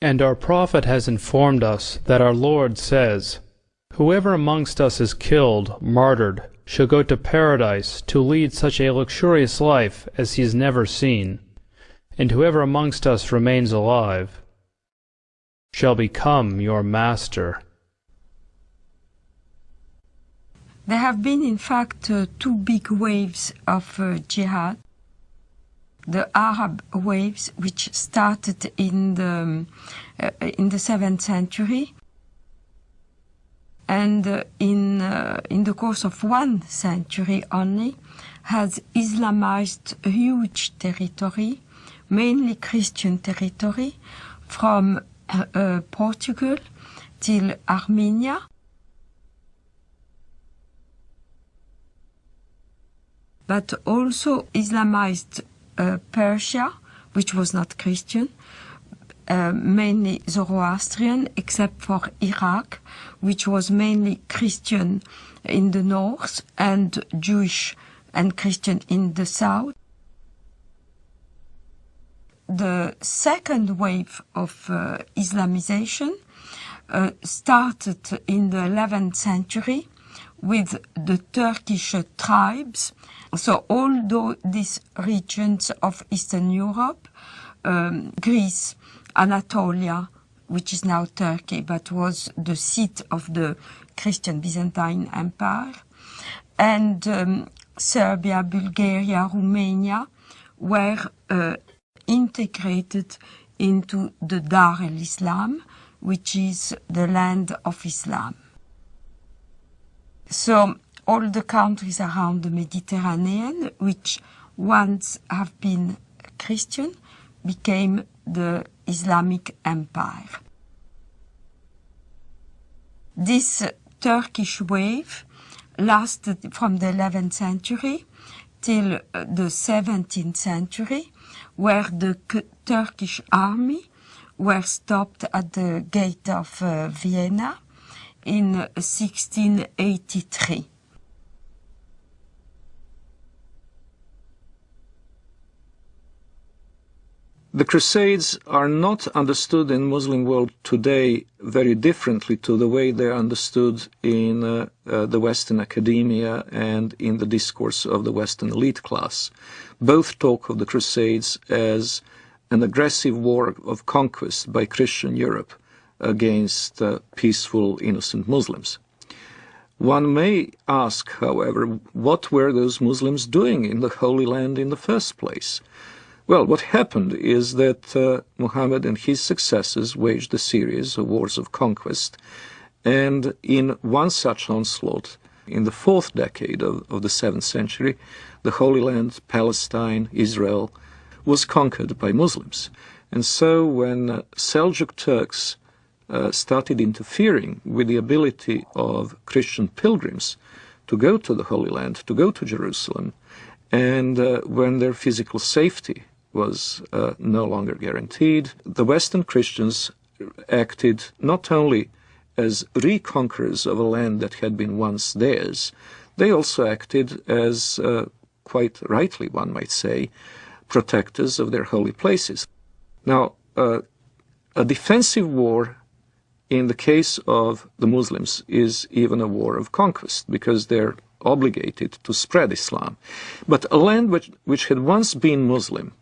Speaker 11: And our Prophet has informed us that our Lord says, 'Whoever amongst us is killed, martyred, shall go to paradise to lead such a luxurious life as he has never seen. And whoever amongst us remains alive shall become your master.'"
Speaker 8: There have been, in fact, two big waves of jihad. The Arab waves, which started in the 7th century, and in the course of 1 century only, has Islamized a huge territory, mainly Christian territory, from Portugal till Armenia. But also Islamized Persia, which was not Christian, mainly Zoroastrian, except for Iraq, which was mainly Christian in the north and Jewish and Christian in the south. The second wave of Islamization started in the 11th century with the Turkish tribes. So all these regions of Eastern Europe, Greece, Anatolia, which is now Turkey, but was the seat of the Christian Byzantine Empire, and Serbia, Bulgaria, Romania were integrated into the Dar al-Islam, which is the land of Islam. So all the countries around the Mediterranean, which once have been Christian, became the Islamic Empire. This Turkish wave lasted from the 11th century till the 17th century, where the Turkish army were stopped at the gate of Vienna in 1683.
Speaker 6: The Crusades are not understood in Muslim world today very differently to the way they are understood in the Western academia and in the discourse of the Western elite class. Both talk of the Crusades as an aggressive war of conquest by Christian Europe against peaceful, innocent Muslims. One may ask, however, what were those Muslims doing in the Holy Land in the first place? Well, what happened is that Muhammad and his successors waged a series of wars of conquest, and in one such onslaught, in the 4th decade of the 7th century, the Holy Land, Palestine, Israel, was conquered by Muslims. And so when Seljuk Turks started interfering with the ability of Christian pilgrims to go to the Holy Land, to go to Jerusalem, and when their physical safety was no longer guaranteed, the Western Christians acted not only as reconquerors of a land that had been once theirs, they also acted as, quite rightly one might say, protectors of their holy places. Now, a defensive war in the case of the Muslims is even a war of conquest, because they're obligated to spread Islam. But a land which had once been Muslim,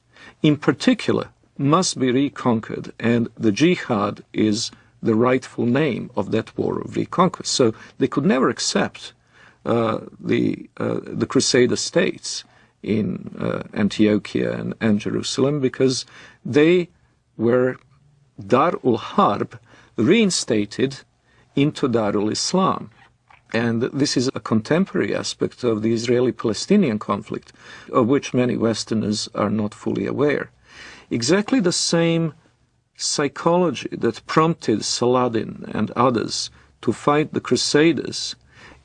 Speaker 6: in particular, must be reconquered, and the jihad is the rightful name of that war of reconquest. So they could never accept the Crusader states in Antiochia and Jerusalem, because they were Dar-ul Harb reinstated into Darul Islam. And this is a contemporary aspect of the Israeli-Palestinian conflict, of which many Westerners are not fully aware. Exactly the same psychology that prompted Saladin and others to fight the Crusaders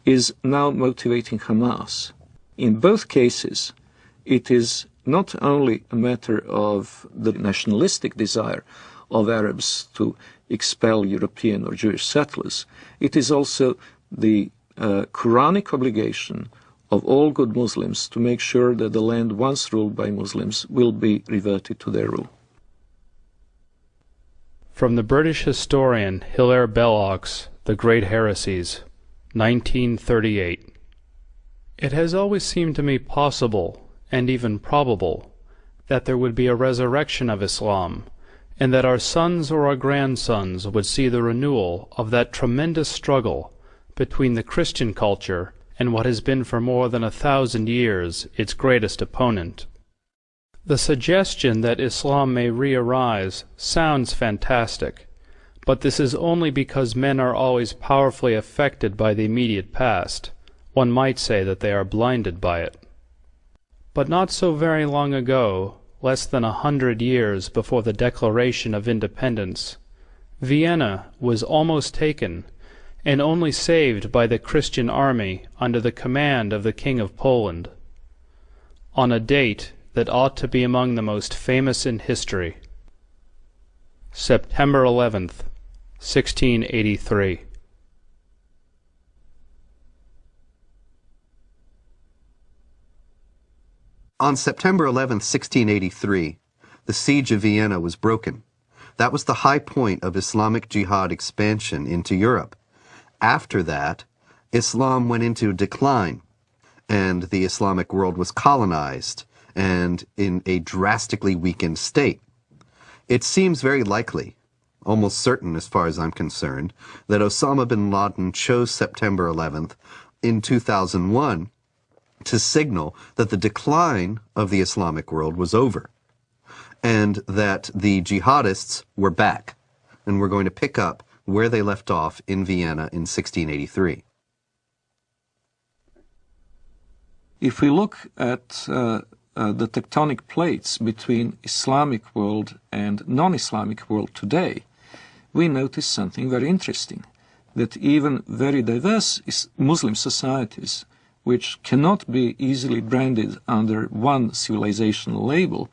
Speaker 6: is now motivating Hamas. In both cases, it is not only a matter of the nationalistic desire of Arabs to expel European or Jewish settlers, it is also the Quranic obligation of all good Muslims to make sure that the land once ruled by Muslims will be reverted to their rule.
Speaker 11: From the British historian Hilaire Belloc's The Great Heresies, 1938. It has always seemed to me possible, and even probable, that there would be a resurrection of Islam, and that our sons or our grandsons would see the renewal of that tremendous struggle between the Christian culture and what has been for more than 1,000 years its greatest opponent. The suggestion that Islam may re-arise sounds fantastic, but this is only because men are always powerfully affected by the immediate past. One might say that they are blinded by it. But not so very long ago, less than 100 years before the Declaration of Independence, Vienna was almost taken, and only saved by the Christian army under the command of the King of Poland, on a date that ought to be among the most famous in history. September 11th, 1683.
Speaker 7: On September 11th, 1683, the siege of Vienna was broken. That was the high point of Islamic jihad expansion into Europe. After that, Islam went into decline, and the Islamic world was colonized and in a drastically weakened state. It seems very likely, almost certain as far as I'm concerned, that Osama bin Laden chose September 11th in 2001 to signal that the decline of the Islamic world was over, and that the jihadists were back, and were going to pick up where they left off in Vienna in 1683.
Speaker 6: If we look at the tectonic plates between Islamic world and non-Islamic world today, we notice something very interesting, that even very diverse Muslim societies, which cannot be easily branded under one civilizational label,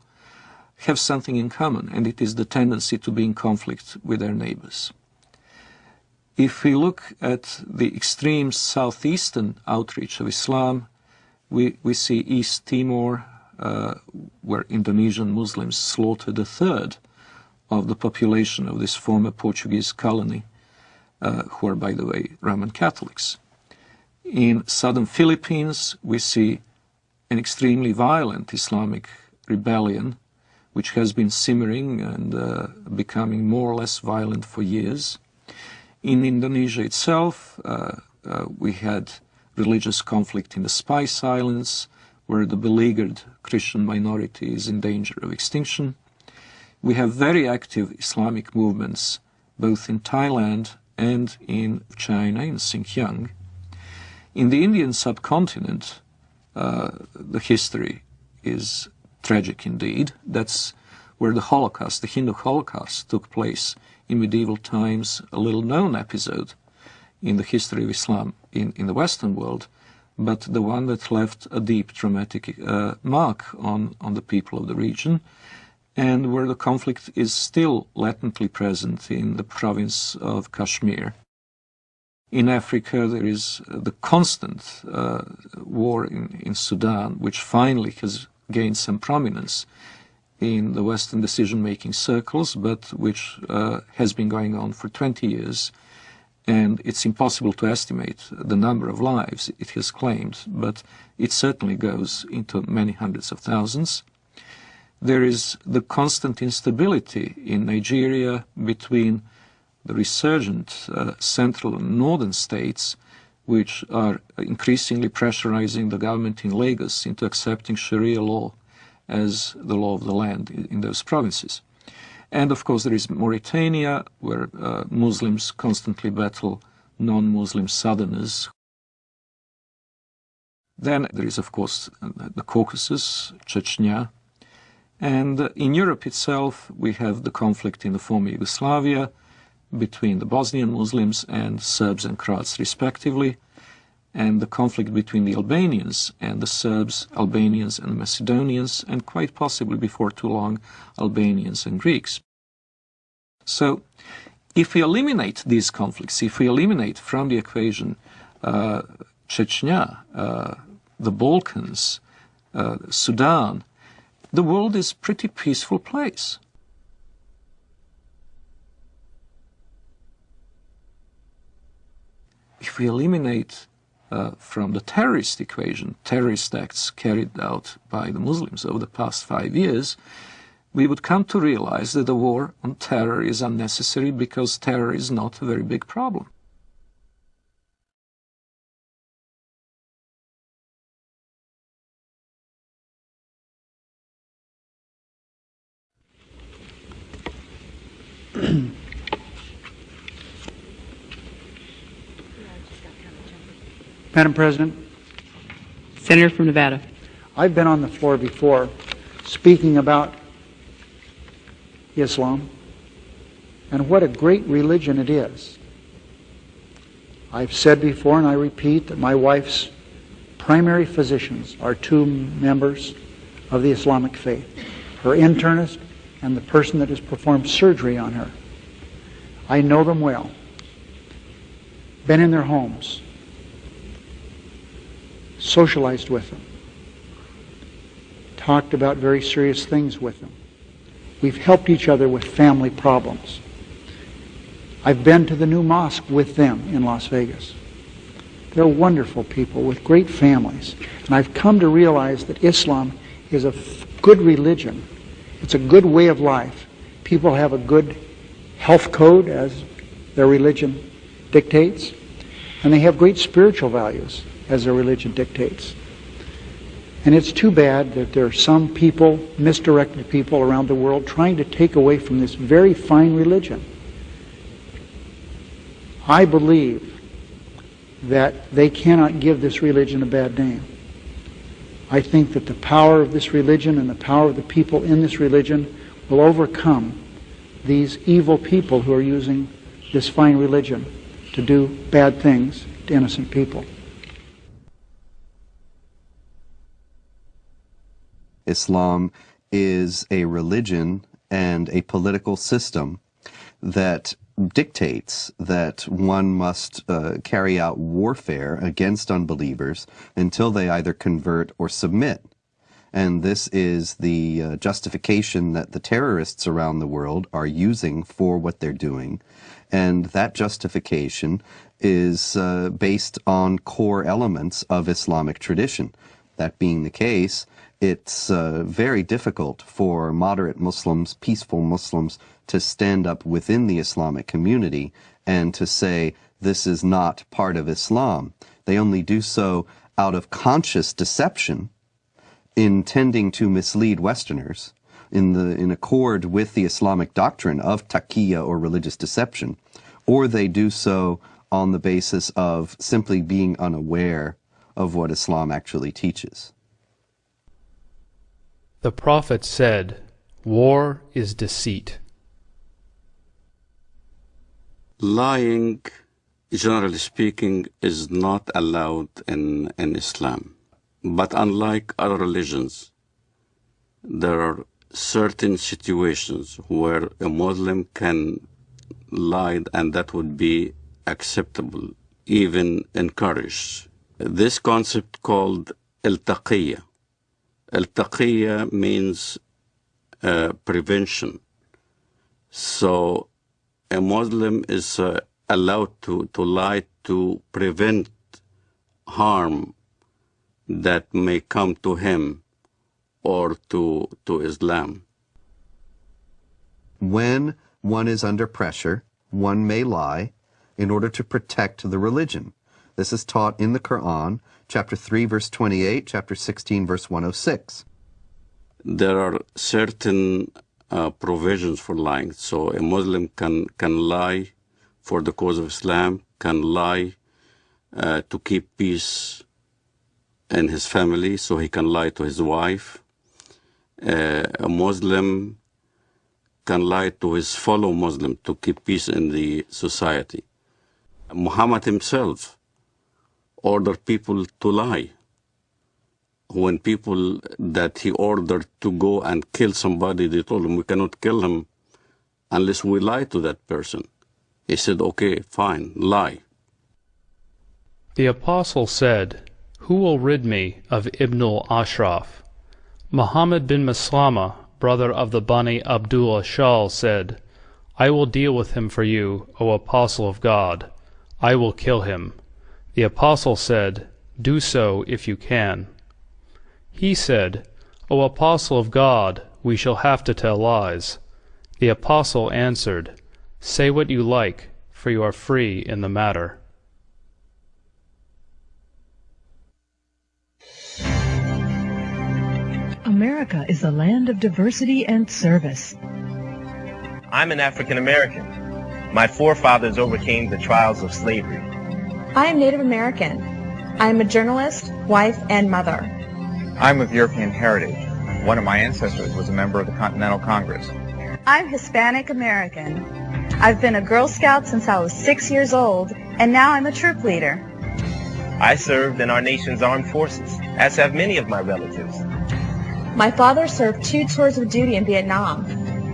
Speaker 6: have something in common, and it is the tendency to be in conflict with their neighbors. If we look at the extreme southeastern outreach of Islam, we see East Timor, where Indonesian Muslims slaughtered a third of the population of this former Portuguese colony, who are, by the way, Roman Catholics. In southern Philippines, we see an extremely violent Islamic rebellion, which has been simmering and becoming more or less violent for years. In Indonesia itself, we had religious conflict in the Spice Islands, where the beleaguered Christian minority is in danger of extinction. We have very active Islamic movements both in Thailand and in China, in Xinjiang. In the Indian subcontinent, the history is tragic indeed. That's where the Holocaust, the Hindu Holocaust, took place in medieval times, a little-known episode in the history of Islam in the Western world, but the one that left a deep traumatic mark on the people of the region, and where the conflict is still latently present in the province of Kashmir. In Africa, there is the constant war in Sudan, which finally has gained some prominence in the Western decision-making circles, but which has been going on for 20 years. And it's impossible to estimate the number of lives it has claimed, but it certainly goes into many hundreds of thousands. There is the constant instability in Nigeria between the resurgent central and northern states, which are increasingly pressurizing the government in Lagos into accepting Sharia law as the law of the land in those provinces. And of course there is Mauritania, where Muslims constantly battle non-Muslim southerners. Then there is of course the Caucasus, Chechnya. And in Europe itself we have the conflict in the former Yugoslavia between the Bosnian Muslims and Serbs and Croats respectively, and the conflict between the Albanians and the Serbs, Albanians and Macedonians, and quite possibly before too long, Albanians and Greeks. So, if we eliminate these conflicts, if we eliminate from the equation Chechnya, the Balkans, Sudan, the world is a pretty peaceful place. If we eliminate from the terrorist equation, terrorist acts carried out by the Muslims over the past 5 years, we would come to realize that the war on terror is unnecessary because terror is not a very big problem.
Speaker 21: Madam President.
Speaker 22: Senator from Nevada.
Speaker 21: I've been on the floor before speaking about Islam and what a great religion it is. I've said before, and I repeat, that my wife's primary physicians are 2 members of the Islamic faith, her internist and the person that has performed surgery on her. I know them well, been in their homes, socialized with them, talked about very serious things with them. We've helped each other with family problems. I've been to the new mosque with them in Las Vegas. They're wonderful people with great families. And I've come to realize that Islam is a good religion. It's a good way of life. People have a good health code as their religion dictates. And they have great spiritual values as their religion dictates. And it's too bad that there are some people, misdirected people around the world, trying to take away from this very fine religion. I believe that they cannot give this religion a bad name. I think that the power of this religion and the power of the people in this religion will overcome these evil people who are using this fine religion to do bad things to innocent people.
Speaker 7: Islam is a religion and a political system that dictates that one must carry out warfare against unbelievers until they either convert or submit. And this is the justification that the terrorists around the world are using for what they're doing. And that justification is based on core elements of Islamic tradition. That being the case, it's very difficult for moderate Muslims, peaceful Muslims, to stand up within the Islamic community and to say this is not part of Islam. They only do so out of conscious deception, intending to mislead Westerners in accord with the Islamic doctrine of taqiyya or religious deception, or they do so on the basis of simply being unaware of what Islam actually teaches.
Speaker 11: The Prophet said, "War is deceit."
Speaker 9: Lying, generally speaking, is not allowed in Islam. But unlike other religions, there are certain situations where a Muslim can lie, and that would be acceptable, even encouraged. This concept called al-taqiyya. Al-taqiyya means prevention. So a Muslim is allowed to lie to prevent harm that may come to him or to Islam.
Speaker 7: When one is under pressure, one may lie in order to protect the religion. This is taught in the Quran, chapter 3, verse 28, chapter 16, verse 106.
Speaker 9: There are certain provisions for lying. So a Muslim can lie for the cause of Islam, can lie to keep peace in his family, so he can lie to his wife. A Muslim can lie to his fellow Muslim to keep peace in the society. Muhammad himself ordered people to lie. When people that he ordered to go and kill somebody, they told him, we cannot kill him unless we lie to that person. He said, okay, fine, lie.
Speaker 11: The Apostle said, "Who will rid me of Ibn al-Ashraf?" Muhammad bin Maslama, brother of the Bani Abdul Ashal, said, "I will deal with him for you, O Apostle of God. I will kill him." The Apostle said, "Do so if you can." He said, "O Apostle of God, we shall have to tell lies." The Apostle answered, "Say what you like, for you are free in the matter."
Speaker 2: America is a land of diversity and service.
Speaker 3: I'm an African American. My forefathers overcame the trials of slavery.
Speaker 23: I am Native American. I am a journalist, wife, and mother.
Speaker 24: I'm of European heritage. One of my ancestors was a member of the Continental Congress.
Speaker 23: I'm Hispanic American. I've been a Girl Scout since I was 6 years old, and now I'm a troop leader.
Speaker 3: I served in our nation's armed forces, as have many of my relatives.
Speaker 23: My father served 2 tours of duty in Vietnam.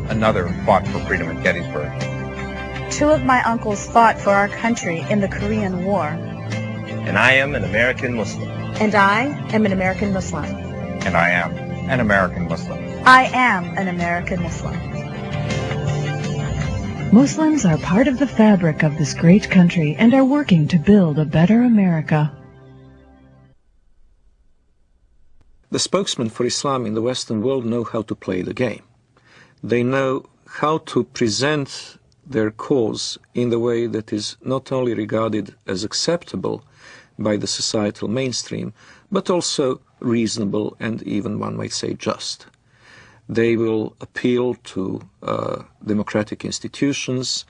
Speaker 24: Another fought for freedom at Gettysburg.
Speaker 23: 2 of my uncles fought for our country in the Korean War.
Speaker 3: And I am an American Muslim.
Speaker 23: And I am an American Muslim.
Speaker 24: And I am an American Muslim.
Speaker 23: I am an American Muslim.
Speaker 2: Muslims are part of the fabric of this great country and are working to build a better America.
Speaker 6: The spokesmen for Islam in the Western world know how to play the game. They know how to present their cause in the way that is not only regarded as acceptable by the societal mainstream, but also reasonable and even, one might say, just. They will appeal to democratic institutions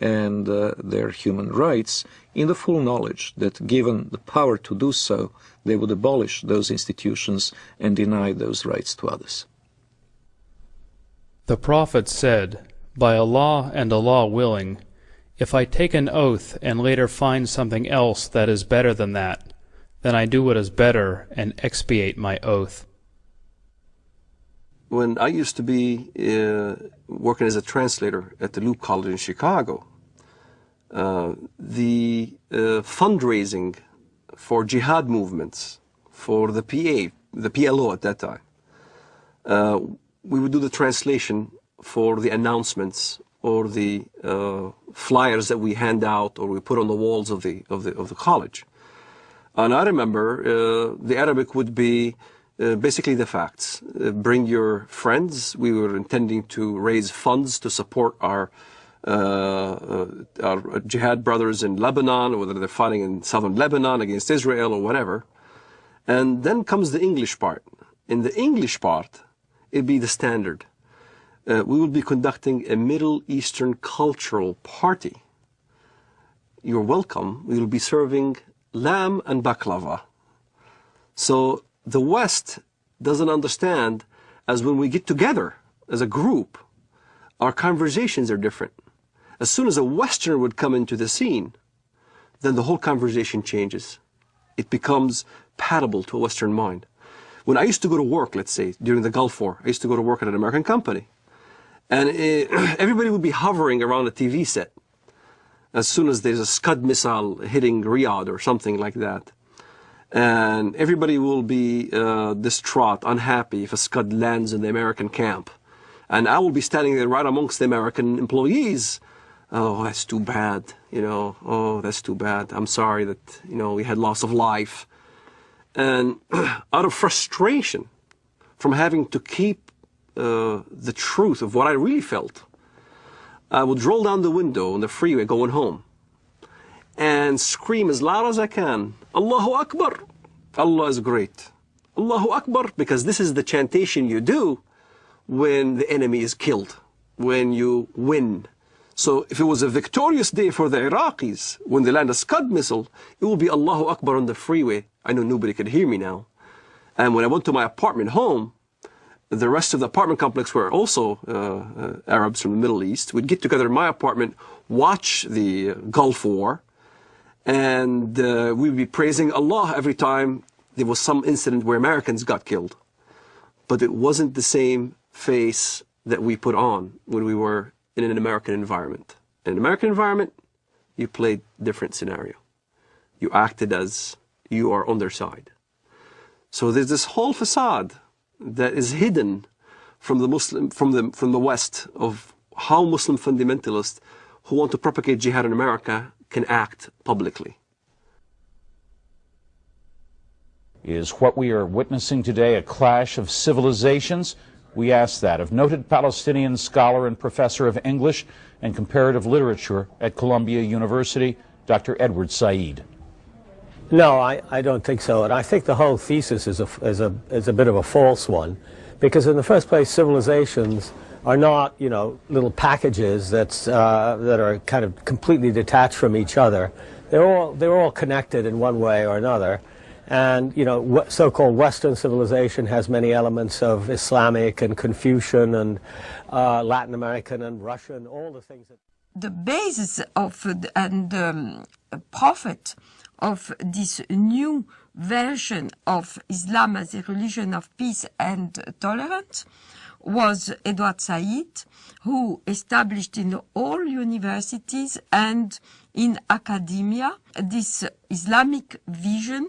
Speaker 6: and their human rights, in the full knowledge that given the power to do so, they would abolish those institutions and deny those rights to others.
Speaker 11: The Prophet said, "By Allah and Allah willing, if I take an oath and later find something else that is better than that, then I do what is better and expiate my oath."
Speaker 10: When I used to be working as a translator at the Loop College in Chicago, the fundraising for jihad movements, for the PLO at that time, we would do the translation for the announcements or the flyers that we hand out or we put on the walls of the college. And I remember the Arabic would be basically the facts. Bring your friends. We were intending to raise funds to support our jihad brothers in Lebanon, whether they're fighting in southern Lebanon against Israel or whatever. And then comes the English part. In the English part, it'd be the standard. We would be conducting a Middle Eastern cultural party. You're welcome. We will be serving lamb and baklava. So the West doesn't understand, as when we get together as a group, our conversations are different. As soon as a Westerner would come into the scene, then the whole conversation changes. It becomes palatable to a Western mind. When I used to go to work, let's say, during the Gulf War, I used to go to work at an American company. And everybody would be hovering around a TV set as soon as there's a Scud missile hitting Riyadh or something like that. And everybody will be distraught, unhappy if a Scud lands in the American camp. And I will be standing there right amongst the American employees. Oh, that's too bad, you know. Oh, that's too bad. I'm sorry that, you know, we had loss of life. And out of frustration from having to keep the truth of what I really felt, I would roll down the window on the freeway going home and scream as loud as I can, Allahu Akbar, Allah is great. Allahu Akbar, because this is the chantation you do when the enemy is killed, when you win. So if it was a victorious day for the Iraqis, when they land a Scud missile, it will be Allahu Akbar on the freeway. I know nobody could hear me now. And when I went to my apartment home, the rest of the apartment complex were also Arabs from the Middle East. We'd get together in my apartment, watch the Gulf War, and we'd be praising Allah every time there was some incident where Americans got killed. But it wasn't the same face that we put on when we were in an American environment. In an American environment, you played different scenario. You acted as you are on their side. So there's this whole facade that is hidden from the West of how Muslim fundamentalists who want to propagate jihad in America can act publicly.
Speaker 1: Is what we are witnessing today a clash of civilizations? We ask that of noted Palestinian scholar and professor of English and comparative literature at Columbia University, Dr. Edward Said.
Speaker 4: No, I don't think so, and I think the whole thesis is a bit of a false one, because in the first place, civilizations are not, you know, little packages that are kind of completely detached from each other. They're all connected in one way or another, and you know, so-called Western civilization has many elements of Islamic and Confucian and Latin American and Russian, all the things that.
Speaker 8: The basis of and prophet of this new version of Islam as a religion of peace and tolerance was Edward Said, who established in all universities and in academia this Islamic vision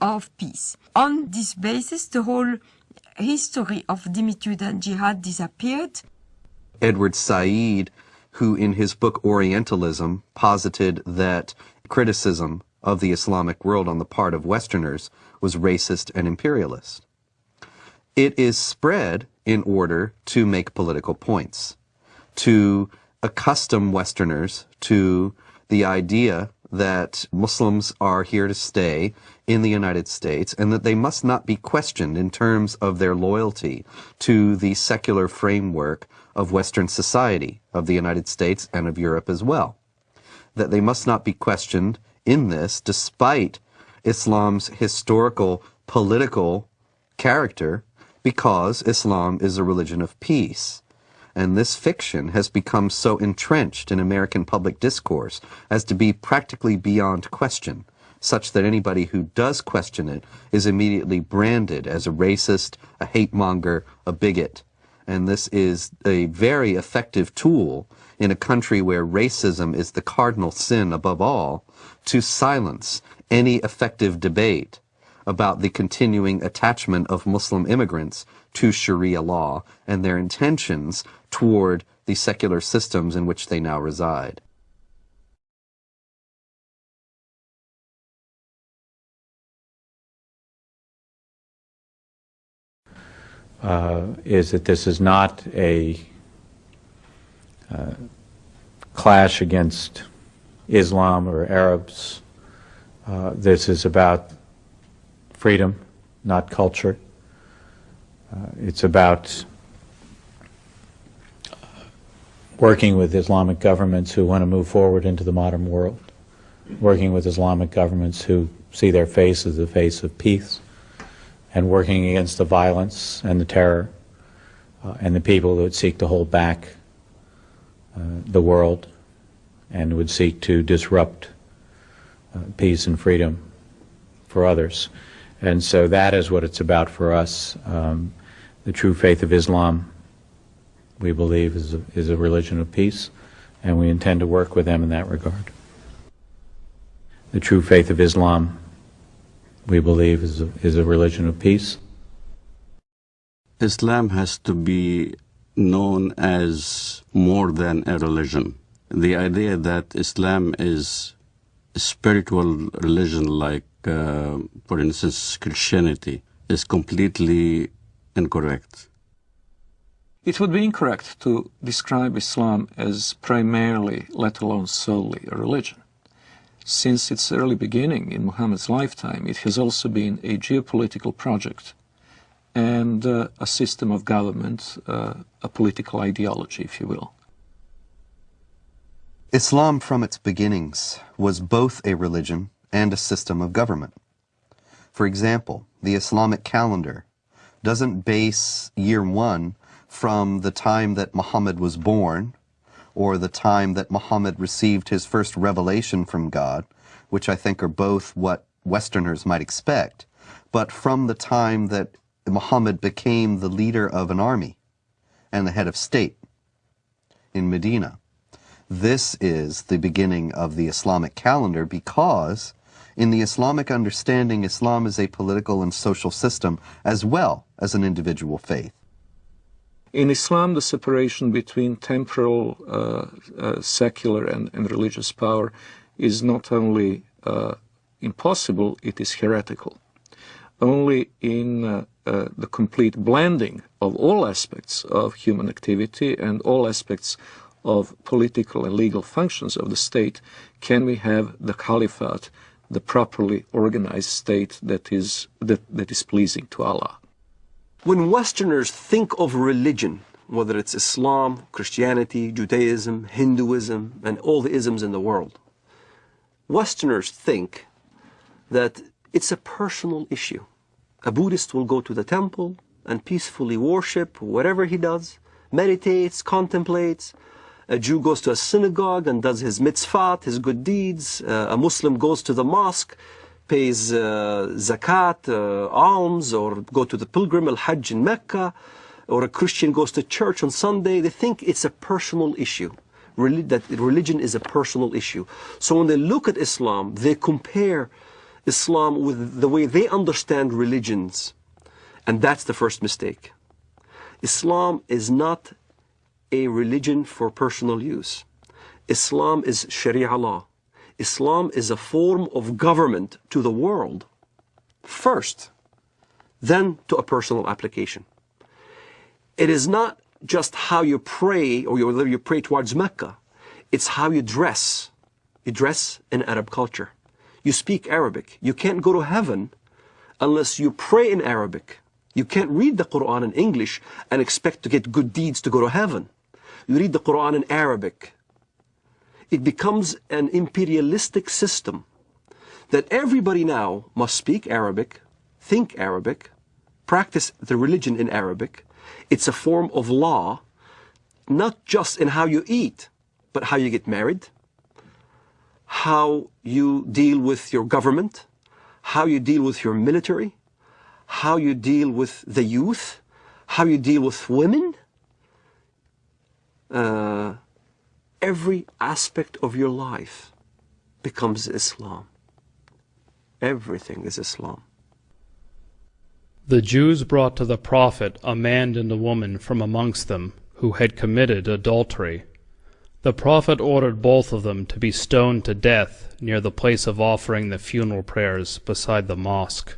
Speaker 8: of peace. On this basis, the whole history of dhimmitude and jihad disappeared.
Speaker 7: Edward Said, who in his book Orientalism posited that criticism of the Islamic world on the part of Westerners was racist and imperialist. It is spread in order to make political points, to accustom Westerners to the idea that Muslims are here to stay in the United States and that they must not be questioned in terms of their loyalty to the secular framework of Western society, of the United States and of Europe as well. that they must not be questioned in this, despite Islam's historical, political character, because Islam is a religion of peace. And this fiction has become so entrenched in American public discourse as to be practically beyond question, such that anybody who does question it is immediately branded as a racist, a hate monger, a bigot. And this is a very effective tool in a country where racism is the cardinal sin above all, to silence any effective debate about the continuing attachment of Muslim immigrants to Sharia law and their intentions toward the secular systems in which they now reside.
Speaker 1: Is that this is not a clash against Islam or Arabs. This is about freedom, not culture. It's about working with Islamic governments who want to move forward into the modern world, working with Islamic governments who see their face as the face of peace, and working against the violence and the terror and the people that seek to hold back the world and would seek to disrupt peace and freedom for others. And so that is what it's about for us. The true faith of Islam, we believe, is a religion of peace, and we intend to work with them in that regard. The true faith of Islam, we believe, is a religion of peace.
Speaker 9: Islam has to be known as more than a religion. The idea that Islam is a spiritual religion like, for instance, Christianity, is completely incorrect.
Speaker 6: It would be incorrect to describe Islam as primarily, let alone solely, a religion. Since its early beginning in Muhammad's lifetime, it has also been a geopolitical project and a system of government, a political ideology, if you will.
Speaker 7: Islam from its beginnings was both a religion and a system of government. For example, the Islamic calendar doesn't base year one from the time that Muhammad was born or the time that Muhammad received his first revelation from God, which I think are both what Westerners might expect, but from the time that Muhammad became the leader of an army and the head of state in Medina. This is the beginning of the Islamic calendar because in the Islamic understanding, Islam is a political and social system as well as an individual faith.
Speaker 6: In Islam, the separation between temporal, secular, and religious power is not only impossible, it is heretical. Only in the complete blending of all aspects of human activity and all aspects of political and legal functions of the state can we have the caliphate, the properly organized state that is pleasing to Allah.
Speaker 10: When Westerners think of religion, whether it's Islam, Christianity, Judaism, Hinduism, and all the isms in the world, Westerners think that it's a personal issue. A Buddhist will go to the temple and peacefully worship whatever he does, meditates, contemplates. A Jew goes to a synagogue and does his mitzvot, his good deeds. A Muslim goes to the mosque, pays zakat, alms, or go to the pilgrim al-Hajj in Mecca, or a Christian goes to church on Sunday. They think it's a personal issue, that religion is a personal issue. So when they look at Islam, they compare Islam with the way they understand religions. And that's the first mistake. Islam is not a religion for personal use. Islam is Sharia law. Islam is a form of government to the world first, then to a personal application. It is not just how you pray or whether you pray towards Mecca. It's how you dress. You dress in Arab culture. You speak Arabic. You can't go to heaven unless you pray in Arabic. You can't read the Quran in English and expect to get good deeds to go to heaven. You read the Quran in Arabic. it becomes an imperialistic system that everybody now must speak Arabic, think Arabic, practice the religion in Arabic. It's a form of law, not just in how you eat, but how you get married, how you deal with your government, how you deal with your military, how you deal with the youth, how you deal with women. Every aspect of your life becomes Islam. Everything is Islam.
Speaker 11: The Jews brought to the Prophet a man and a woman from amongst them who had committed adultery. The Prophet ordered both of them to be stoned to death near the place of offering the funeral prayers beside the mosque.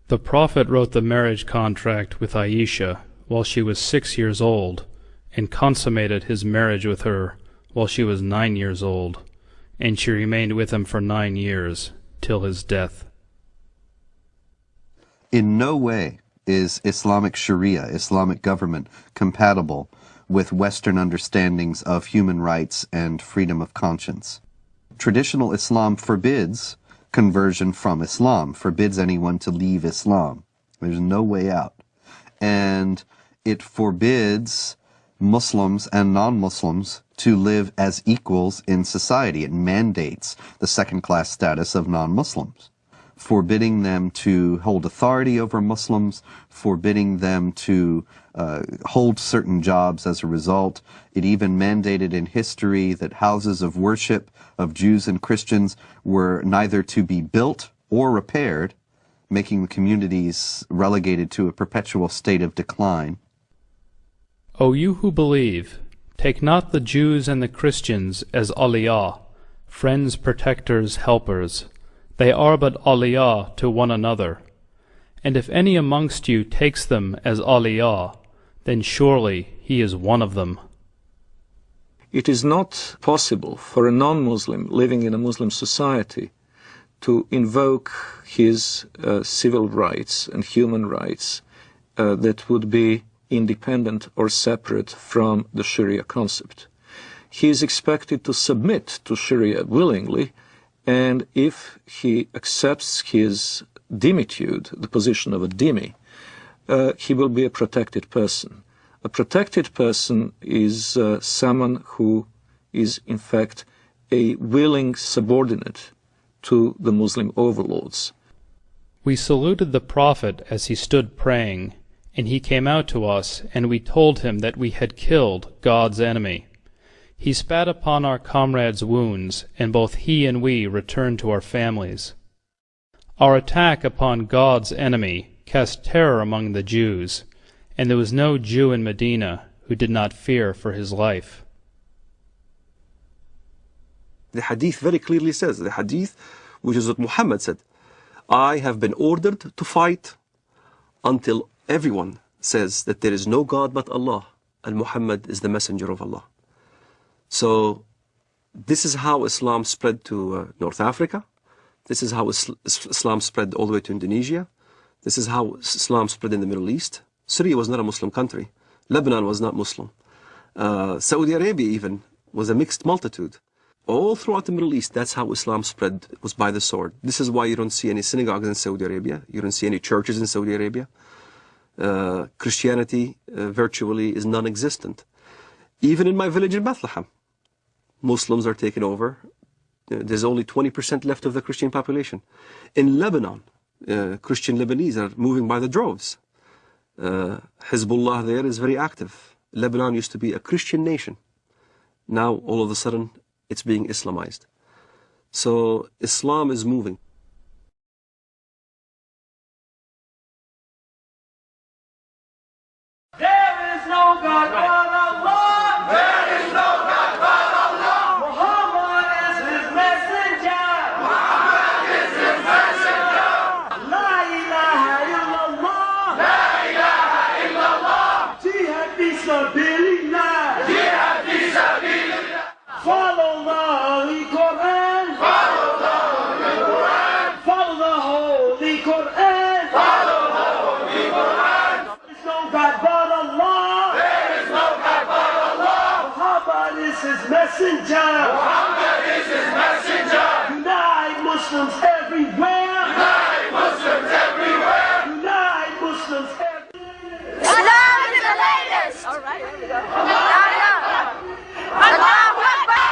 Speaker 11: The Prophet wrote the marriage contract with Aisha while she was 6 years old, and consummated his marriage with her while she was 9 years old, and she remained with him for 9 years, till his death.
Speaker 7: In no way is Islamic Sharia, Islamic government, compatible with Western understandings of human rights and freedom of conscience. Traditional Islam forbids conversion from Islam, forbids anyone to leave Islam. There's no way out. And it forbids Muslims and non-Muslims to live as equals in society. It mandates the second-class status of non-Muslims, forbidding them to hold authority over Muslims, forbidding them to hold certain jobs as a result. It even mandated in history that houses of worship of Jews and Christians were neither to be built or repaired, making the communities relegated to a perpetual state of decline.
Speaker 11: O you who believe, take not the Jews and the Christians as awliya, friends, protectors, helpers. They are but awliya to one another. And if any amongst you takes them as awliya, then surely he is one of them.
Speaker 6: It is not possible for a non-Muslim living in a Muslim society to invoke his civil rights and human rights that would be independent or separate from the Sharia concept. He is expected to submit to Sharia willingly, and if he accepts his dhimmitude, the position of a dhimmi, he will be a protected person. A protected person is someone who is in fact a willing subordinate to the Muslim overlords.
Speaker 11: We saluted the Prophet as he stood praying, and he came out to us, and we told him that we had killed God's enemy. He spat upon our comrades' wounds, and both he and we returned to our families. Our attack upon God's enemy cast terror among the Jews, and there was no Jew in Medina who did not fear for his life.
Speaker 10: The hadith very clearly says, the hadith, which is what Muhammad said, I have been ordered to fight until everyone says that there is no God but Allah, and Muhammad is the messenger of Allah. So this is how Islam spread to North Africa. This is how Islam spread all the way to Indonesia. This is how Islam spread in the Middle East. Syria was not a Muslim country. Lebanon was not Muslim. Saudi Arabia even was a mixed multitude. All throughout the Middle East, that's how Islam spread, was by the sword. This is why you don't see any synagogues in Saudi Arabia. You don't see any churches in Saudi Arabia. Christianity virtually is non-existent. Even in my village in Bethlehem, Muslims are taken over. There's only 20% left of the Christian population. In Lebanon, Christian Lebanese are moving by the droves. Hezbollah there is very active. Lebanon used to be a Christian nation. Now, all of a sudden, it's being Islamized. So, Islam is moving.
Speaker 5: There is no God but Allah. There is no God but Allah. Muhammad is his messenger. Muhammad is his messenger. La ilaha illallah. La ilaha illallah. Jihad fi sabilillah. Jihad fi sabilillah. Follow the Holy Quran. Follow the Holy Quran. Follow the Holy Quran. Follow the Holy Quran. There is no God but Allah. There is no God but Allah. Muhammad is his messenger. Muhammad is his messenger. Unite Muslims everywhere. Unite Muslims everywhere. Unite Muslims everywhere.
Speaker 12: Islam is the latest. All right, here we go. Allahu Akbar.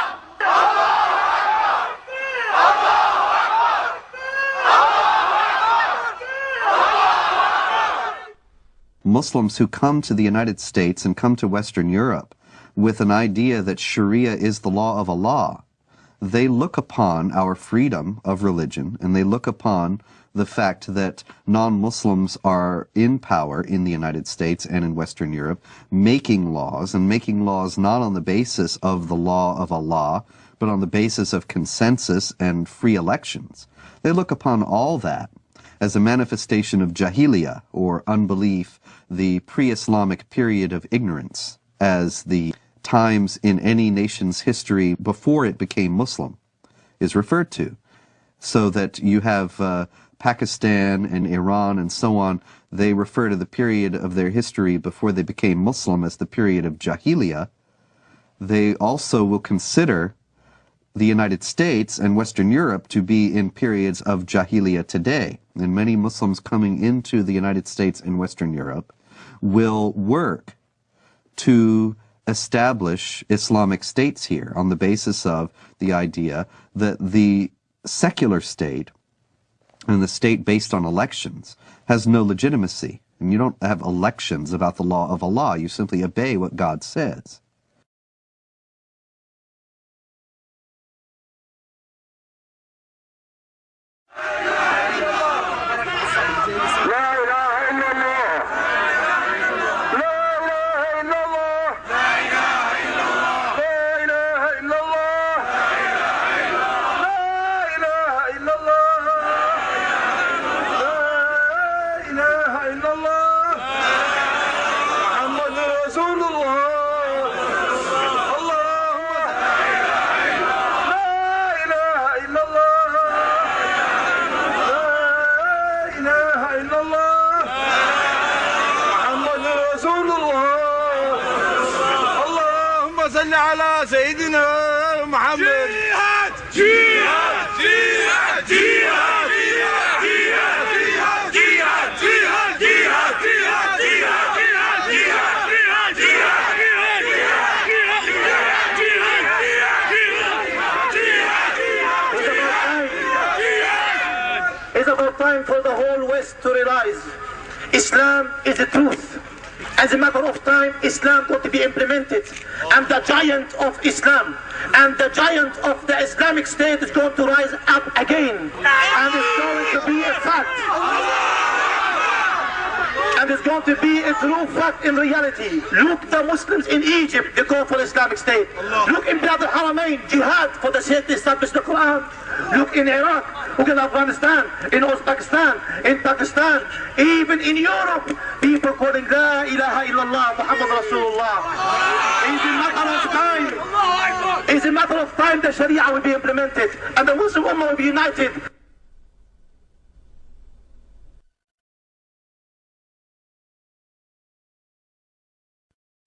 Speaker 7: Muslims who come to the United States and come to Western Europe with an idea that Sharia is the law of Allah, they look upon our freedom of religion and they look upon the fact that non-Muslims are in power in the United States and in Western Europe, making laws, and making laws not on the basis of the law of Allah, but on the basis of consensus and free elections. They look upon all that as a manifestation of jahiliyyah, or unbelief, the pre-Islamic period of ignorance, as the times in any nation's history before it became Muslim is referred to. So that you have Pakistan and Iran and so on, they refer to the period of their history before they became Muslim as the period of jahiliyyah. They also will consider the United States and Western Europe to be in periods of jahiliyyah today. And many Muslims coming into the United States and Western Europe will work to establish Islamic states here on the basis of the idea that the secular state and the state based on elections has no legitimacy. And you don't have elections about the law of Allah. You simply obey what God says.
Speaker 5: على سيدنا محمد جهاد جهاد جهاد جهاد جهاد جهاد جهاد جهاد جهاد. It's about time for the whole West to realize Islam is the truth. As a matter of time, Islam going to be implemented, and the giant of Islam and the giant of the Islamic State is going to rise up again, and it's going to be a fact. And it's going to be a true fact in reality. Look, the Muslims in Egypt, they go for Islamic State. Look in Bilad al-Haramain, jihad for the sake to establish the Quran. Look in Iraq, look in Afghanistan, in Uzbekistan, in Pakistan, even in Europe, people calling La ilaha illallah, Muhammad Rasulullah. It's a matter of time the Sharia will be implemented and the Muslim Ummah will be united.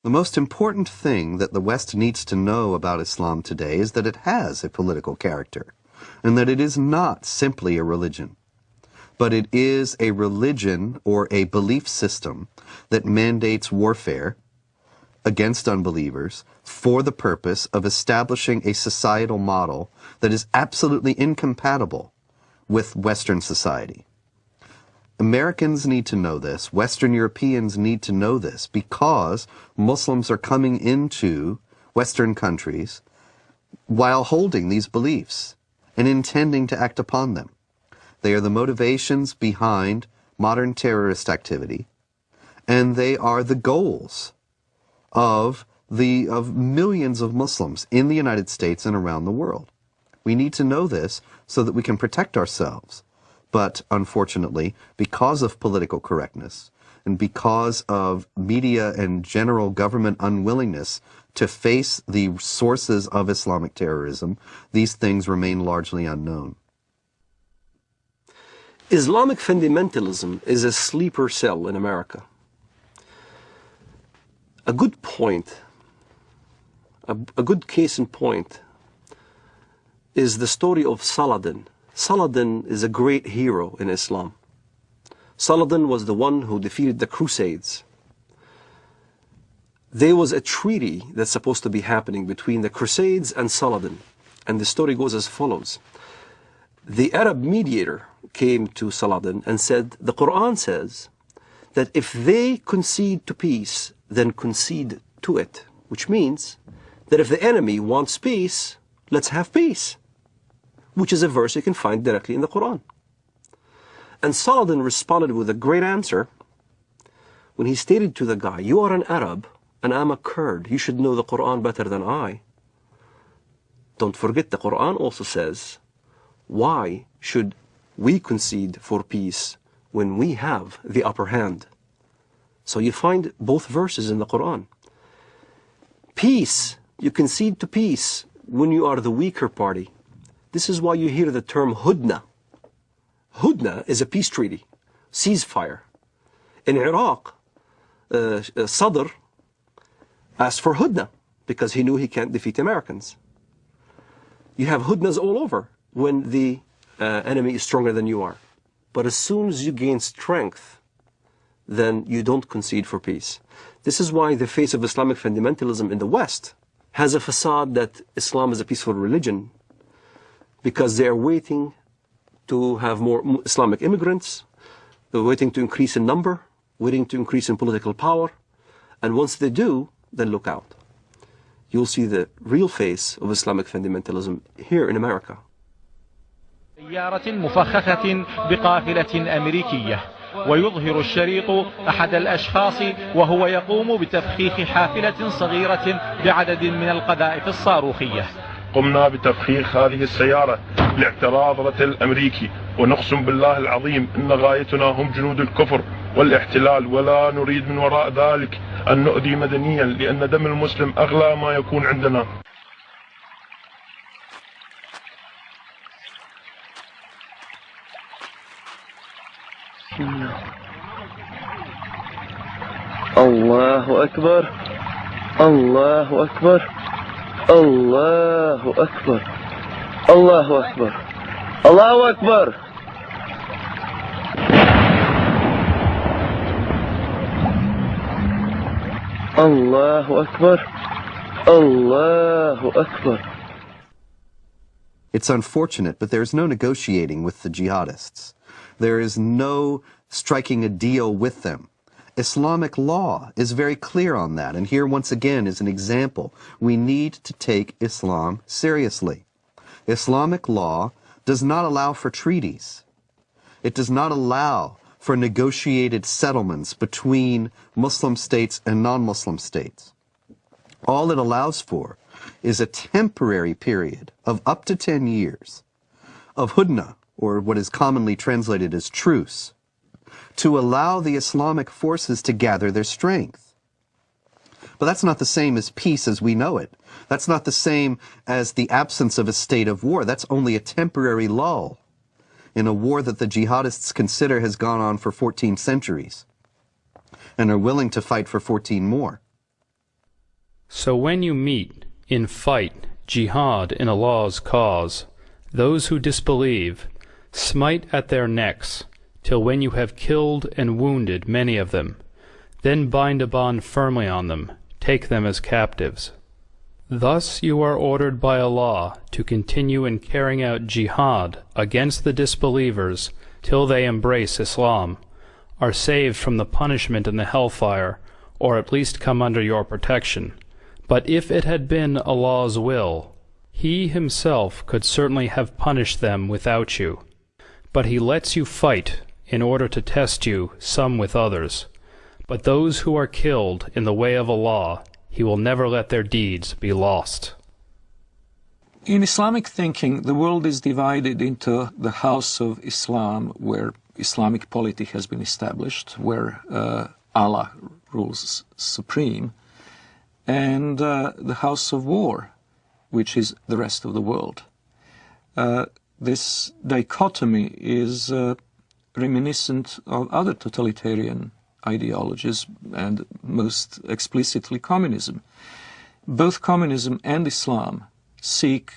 Speaker 7: The most important thing that the West needs to know about Islam today is that it has a political character, and that it is not simply a religion, but it is a religion or a belief system that mandates warfare against unbelievers for the purpose of establishing a societal model that is absolutely incompatible with Western society. Americans need to know this. Western Europeans need to know this, because Muslims are coming into Western countries while holding these beliefs and intending to act upon them. They are the motivations behind modern terrorist activity, and they are the goals of millions of Muslims in the United States and around the world. We need to know this so that we can protect ourselves. But unfortunately, because of political correctness and because of media and general government unwillingness to face the sources of Islamic terrorism, these things remain largely unknown.
Speaker 10: Islamic fundamentalism is a sleeper cell in America. A good point A good case in point is the story of Saladin. Saladin is a great hero in Islam. Saladin was the one who defeated the Crusades. There was a treaty that's supposed to be happening between the Crusades and Saladin. And the story goes as follows. The Arab mediator came to Saladin and said, the Quran says that if they concede to peace, then concede to it. Which means that if the enemy wants peace, let's have peace. Which is a verse you can find directly in the Quran. And Saladin responded with a great answer when he stated to the guy, you are an Arab and I'm a Kurd. You should know the Quran better than I. Don't forget the Quran also says, why should we concede for peace when we have the upper hand? So you find both verses in the Quran. Peace, you concede to peace when you are the weaker party. This is why you hear the term Hudna. Hudna is a peace treaty, ceasefire. In Iraq, Sadr asked for Hudna because he knew he can't defeat Americans. You have Hudnas all over when the enemy is stronger than you are. But as soon as you gain strength, then you don't concede for peace. This is why the face of Islamic fundamentalism in the West has a facade that Islam is a peaceful religion, because they are waiting to have more Islamic immigrants, they're waiting to increase in number, waiting to increase in political power, and once they do, then look out. You'll see the real face of Islamic fundamentalism here in America.
Speaker 13: سيارة مفخخة بقافلة أمريكية ويظهر الشريط أحد الأشخاص وهو يقوم بتفخيخ حافلة صغيرة بعدد من القذائف الصاروخية.
Speaker 14: قمنا بتفخيخ هذه السيارة لاعتراض رتل الأمريكي ونقسم بالله العظيم إن غايتنا هم جنود الكفر والاحتلال ولا نريد من وراء ذلك أن نؤذي مدنيا لأن دم المسلم أغلى ما يكون عندنا.
Speaker 15: الله أكبر الله أكبر الله أكبر الله أكبر الله أكبر. الله أكبر الله أكبر.
Speaker 7: It's unfortunate, but there is no negotiating with the jihadists. There is no striking a deal with them. Islamic law is very clear on that, and here once again is an example. We need to take Islam seriously. Islamic law does not allow for treaties. It does not allow for negotiated settlements between Muslim states and non-Muslim states. All it allows for is a temporary period of up to 10 years of hudna, or what is commonly translated as truce, to allow the Islamic forces to gather their strength. But that's not the same as peace as we know it. That's not the same as the absence of a state of war. That's only a temporary lull in a war that the jihadists consider has gone on for 14 centuries and are willing to fight for 14 more.
Speaker 11: So when you meet, in fight, jihad in Allah's cause, those who disbelieve, smite at their necks, till when you have killed and wounded many of them, then bind a bond firmly on them, take them as captives. Thus you are ordered by Allah to continue in carrying out jihad against the disbelievers till they embrace Islam, are saved from the punishment in the hellfire, or at least come under your protection. But if it had been Allah's will, He Himself could certainly have punished them without you. But He lets you fight in order to test you, some with others. But those who are killed in the way of Allah, He will never let their deeds be lost.
Speaker 6: In Islamic thinking, the world is divided into the house of Islam, where Islamic polity has been established, where Allah rules supreme, and the house of war, which is the rest of the world. This dichotomy is reminiscent of other totalitarian ideologies, and most explicitly communism. Both communism and Islam seek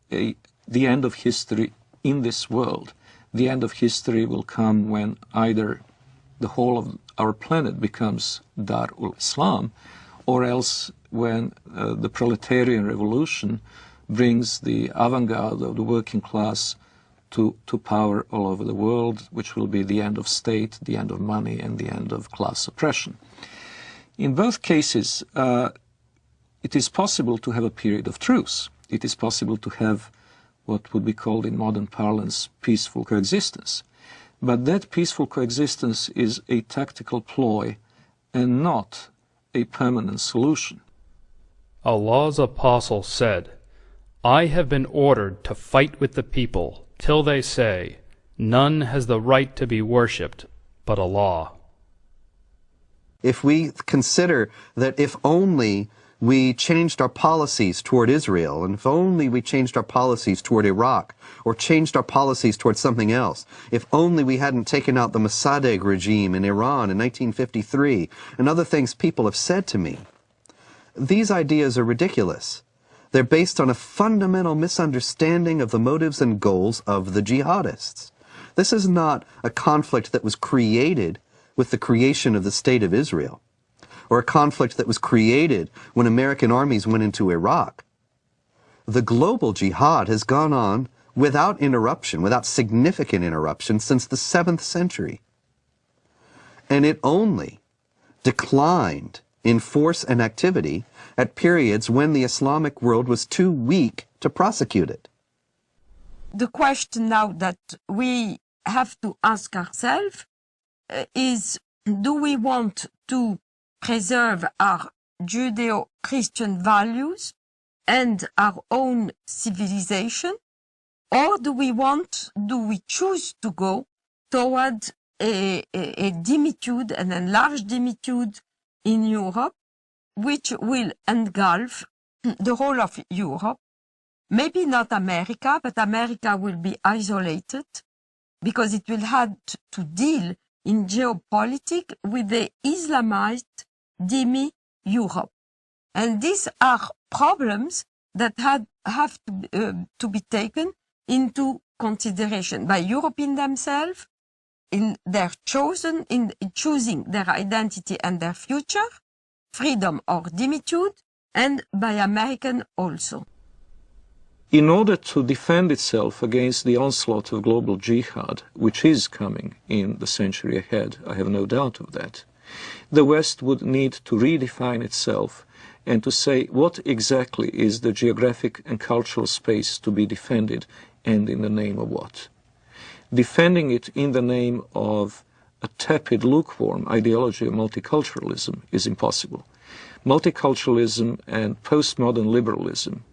Speaker 6: the end of history in this world. The end of history will come when either the whole of our planet becomes Darul Islam, or else when the proletarian revolution brings the avant-garde of the working class to power all over the world, which will be the end of state, the end of money, and the end of class oppression. In both cases, it is possible to have a period of truce. It is possible to have what would be called in modern parlance peaceful coexistence. But that peaceful coexistence is a tactical ploy and not a permanent solution.
Speaker 11: Allah's apostle said, "I have been ordered to fight with the people till they say, 'None has the right to be worshipped but Allah.'"
Speaker 7: If we consider that if only we changed our policies toward Israel, and if only we changed our policies toward Iraq, or changed our policies toward something else, if only we hadn't taken out the Mossadegh regime in Iran in 1953, and other things people have said to me, these ideas are ridiculous. They're based on a fundamental misunderstanding of the motives and goals of the jihadists. This is not a conflict that was created with the creation of the State of Israel, or a conflict that was created when American armies went into Iraq. The global jihad has gone on without interruption, without significant interruption, since the 7th century. And it only declined in force and activity at periods when the Islamic world was too weak to prosecute it.
Speaker 8: The question now that we have to ask ourselves is, do we want to preserve our Judeo-Christian values and our own civilization, or do we choose to go toward a dimitude, an enlarged dimitude in Europe, which will engulf the whole of Europe? Maybe not America, but America will be isolated because it will have to deal in geopolitics with the Islamized demi-Europe. And these are problems that have to be taken into consideration by Europeans themselves in choosing their identity and their future, freedom or dimitude, and by Americans also.
Speaker 6: In order to defend itself against the onslaught of global jihad, which is coming in the century ahead, I have no doubt of that, the West would need to redefine itself and to say what exactly is the geographic and cultural space to be defended, and in the name of what. Defending it in the name of a tepid, lukewarm ideology of multiculturalism is impossible. Multiculturalism and postmodern liberalism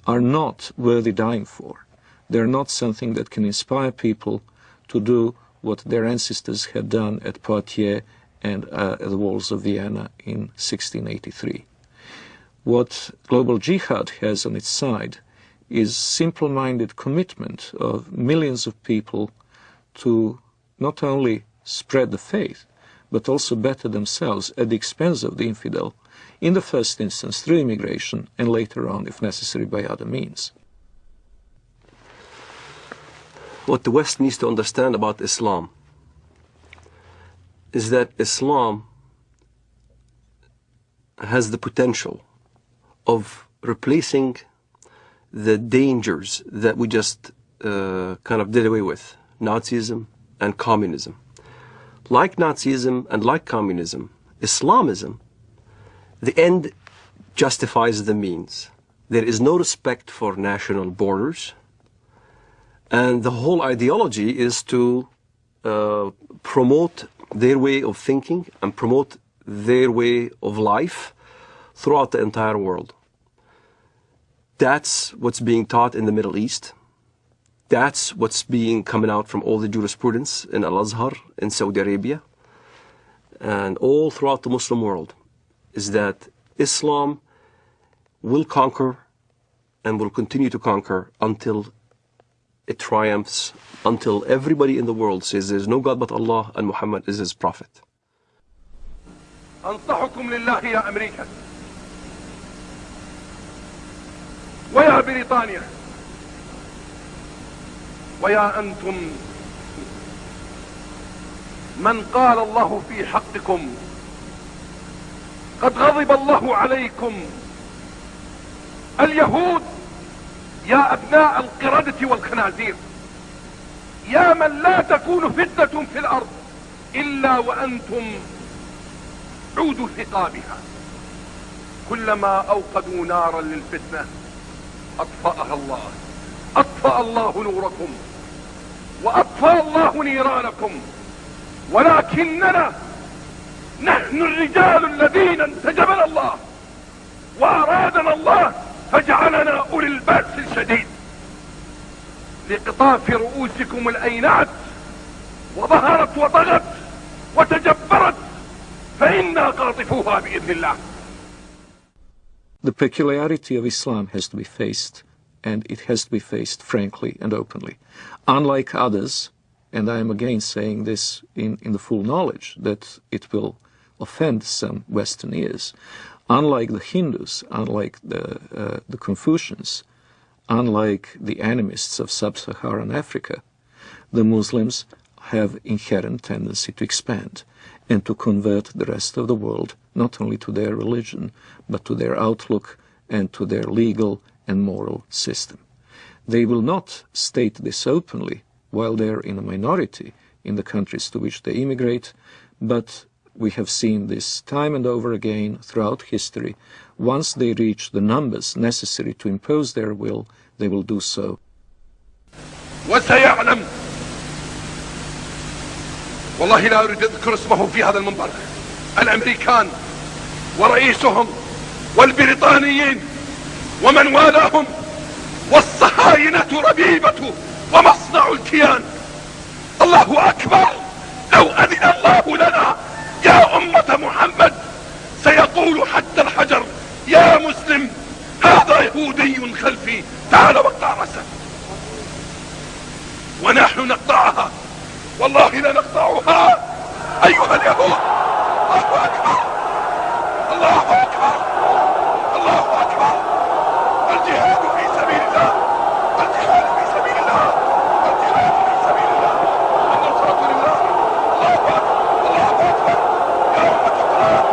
Speaker 6: are not worthy dying for. They're not something that can inspire people to do what their ancestors had done at Poitiers and at the walls of Vienna in 1683. What global jihad has on its side is simple-minded commitment of millions of people to not only spread the faith, but also better themselves at the expense of the infidel, in the first instance through immigration, and later on, if necessary, by other means.
Speaker 10: What the West needs to understand about Islam is that Islam has the potential of replacing the dangers that we just kind of did away with, Nazism and communism. Like Nazism and like communism, Islamism, the end justifies the means. There is no respect for national borders, and the whole ideology is to promote their way of thinking and promote their way of life throughout the entire world. That's what's being taught in the Middle East. That's what's coming out from all the jurisprudence in Al-Azhar, in Saudi Arabia, and all throughout the Muslim world, is that Islam will conquer and will continue to conquer until it triumphs, until everybody in the world says there's no God but Allah and Muhammad is his prophet.
Speaker 16: أنصحكم لله يا أمريكا ويا بريطانيا ويا أنتم من قال الله في حقكم قد غضب الله عليكم اليهود يا أبناء القردة والخنازير يا من لا تكون فتنة في الأرض إلا وأنتم عود ثقابها كلما أوقدوا نارا للفتنة أطفأها الله أطفأ الله نوركم وأطفأ الله نيرانكم ولكننا نحن الرجال الذين انتجبنا الله وأرادنا الله فجعلنا أولي البأس الشديد لقطاف رؤوسكم الأينعت وظهرت وطغت وتجبرت فإنا قاطفوها بإذن الله.
Speaker 6: The peculiarity of Islam has to be faced, and it has to be faced frankly and openly. Unlike others, and I am again saying this in the full knowledge that it will offend some Western ears, unlike the Hindus, unlike the Confucians, unlike the animists of sub-Saharan Africa, the Muslims have inherent tendency to expand and to convert the rest of the world not only to their religion, but to their outlook and to their legal and moral system. They will not state this openly while they're in a minority in the countries to which they immigrate, but we have seen this time and over again throughout history. Once they reach the numbers necessary to impose their will, they will do so.
Speaker 16: وسيعلم والله لا أريد أذكر اسمه في هذا المنبر الأمريكان ورئيسهم والبريطانيين ومن والاهم والصهاينة ربيبة ومصنع الكيان. الله أكبر لو أذن الله لنا يا أمة محمد سيقول حتى الحجر يا مسلم هذا يهودي خلفي تعال واقطع رأسه ونحن نقطعها والله لا نقطعها أيها اليهود. الله أكبر الله أكبر الله أكبر. الجهاد في سبيل الله الجهاد في سبيل الله الجهاد في سبيل الله النصرة لله. الله أكبر الله أكبر يا أمة القرآن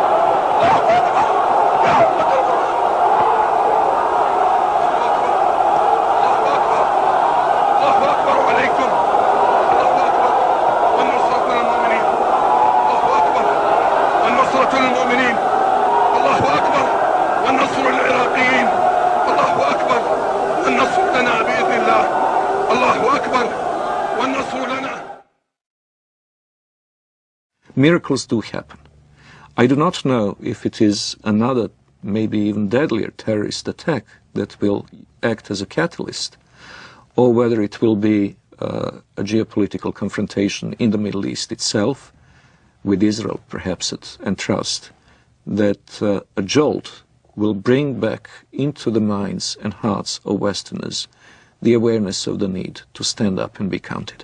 Speaker 16: الله أكبر يا أمة القرآن الله أكبر الله أكبر عليكم الله أكبر والنصرة للمؤمنين الله أكبر والنصرة للمؤمنين الله أكبر والنصر للعراقيين الله أكبر والنصر لنا بإذن الله الله أكبر والنصر لنا.
Speaker 6: Miracles do happen. I do not know if it is another, maybe even deadlier terrorist attack that will act as a catalyst, or whether it will be a geopolitical confrontation in the Middle East itself, with Israel perhaps and trust, that a jolt will bring back into the minds and hearts of Westerners the awareness of the need to stand up and be counted.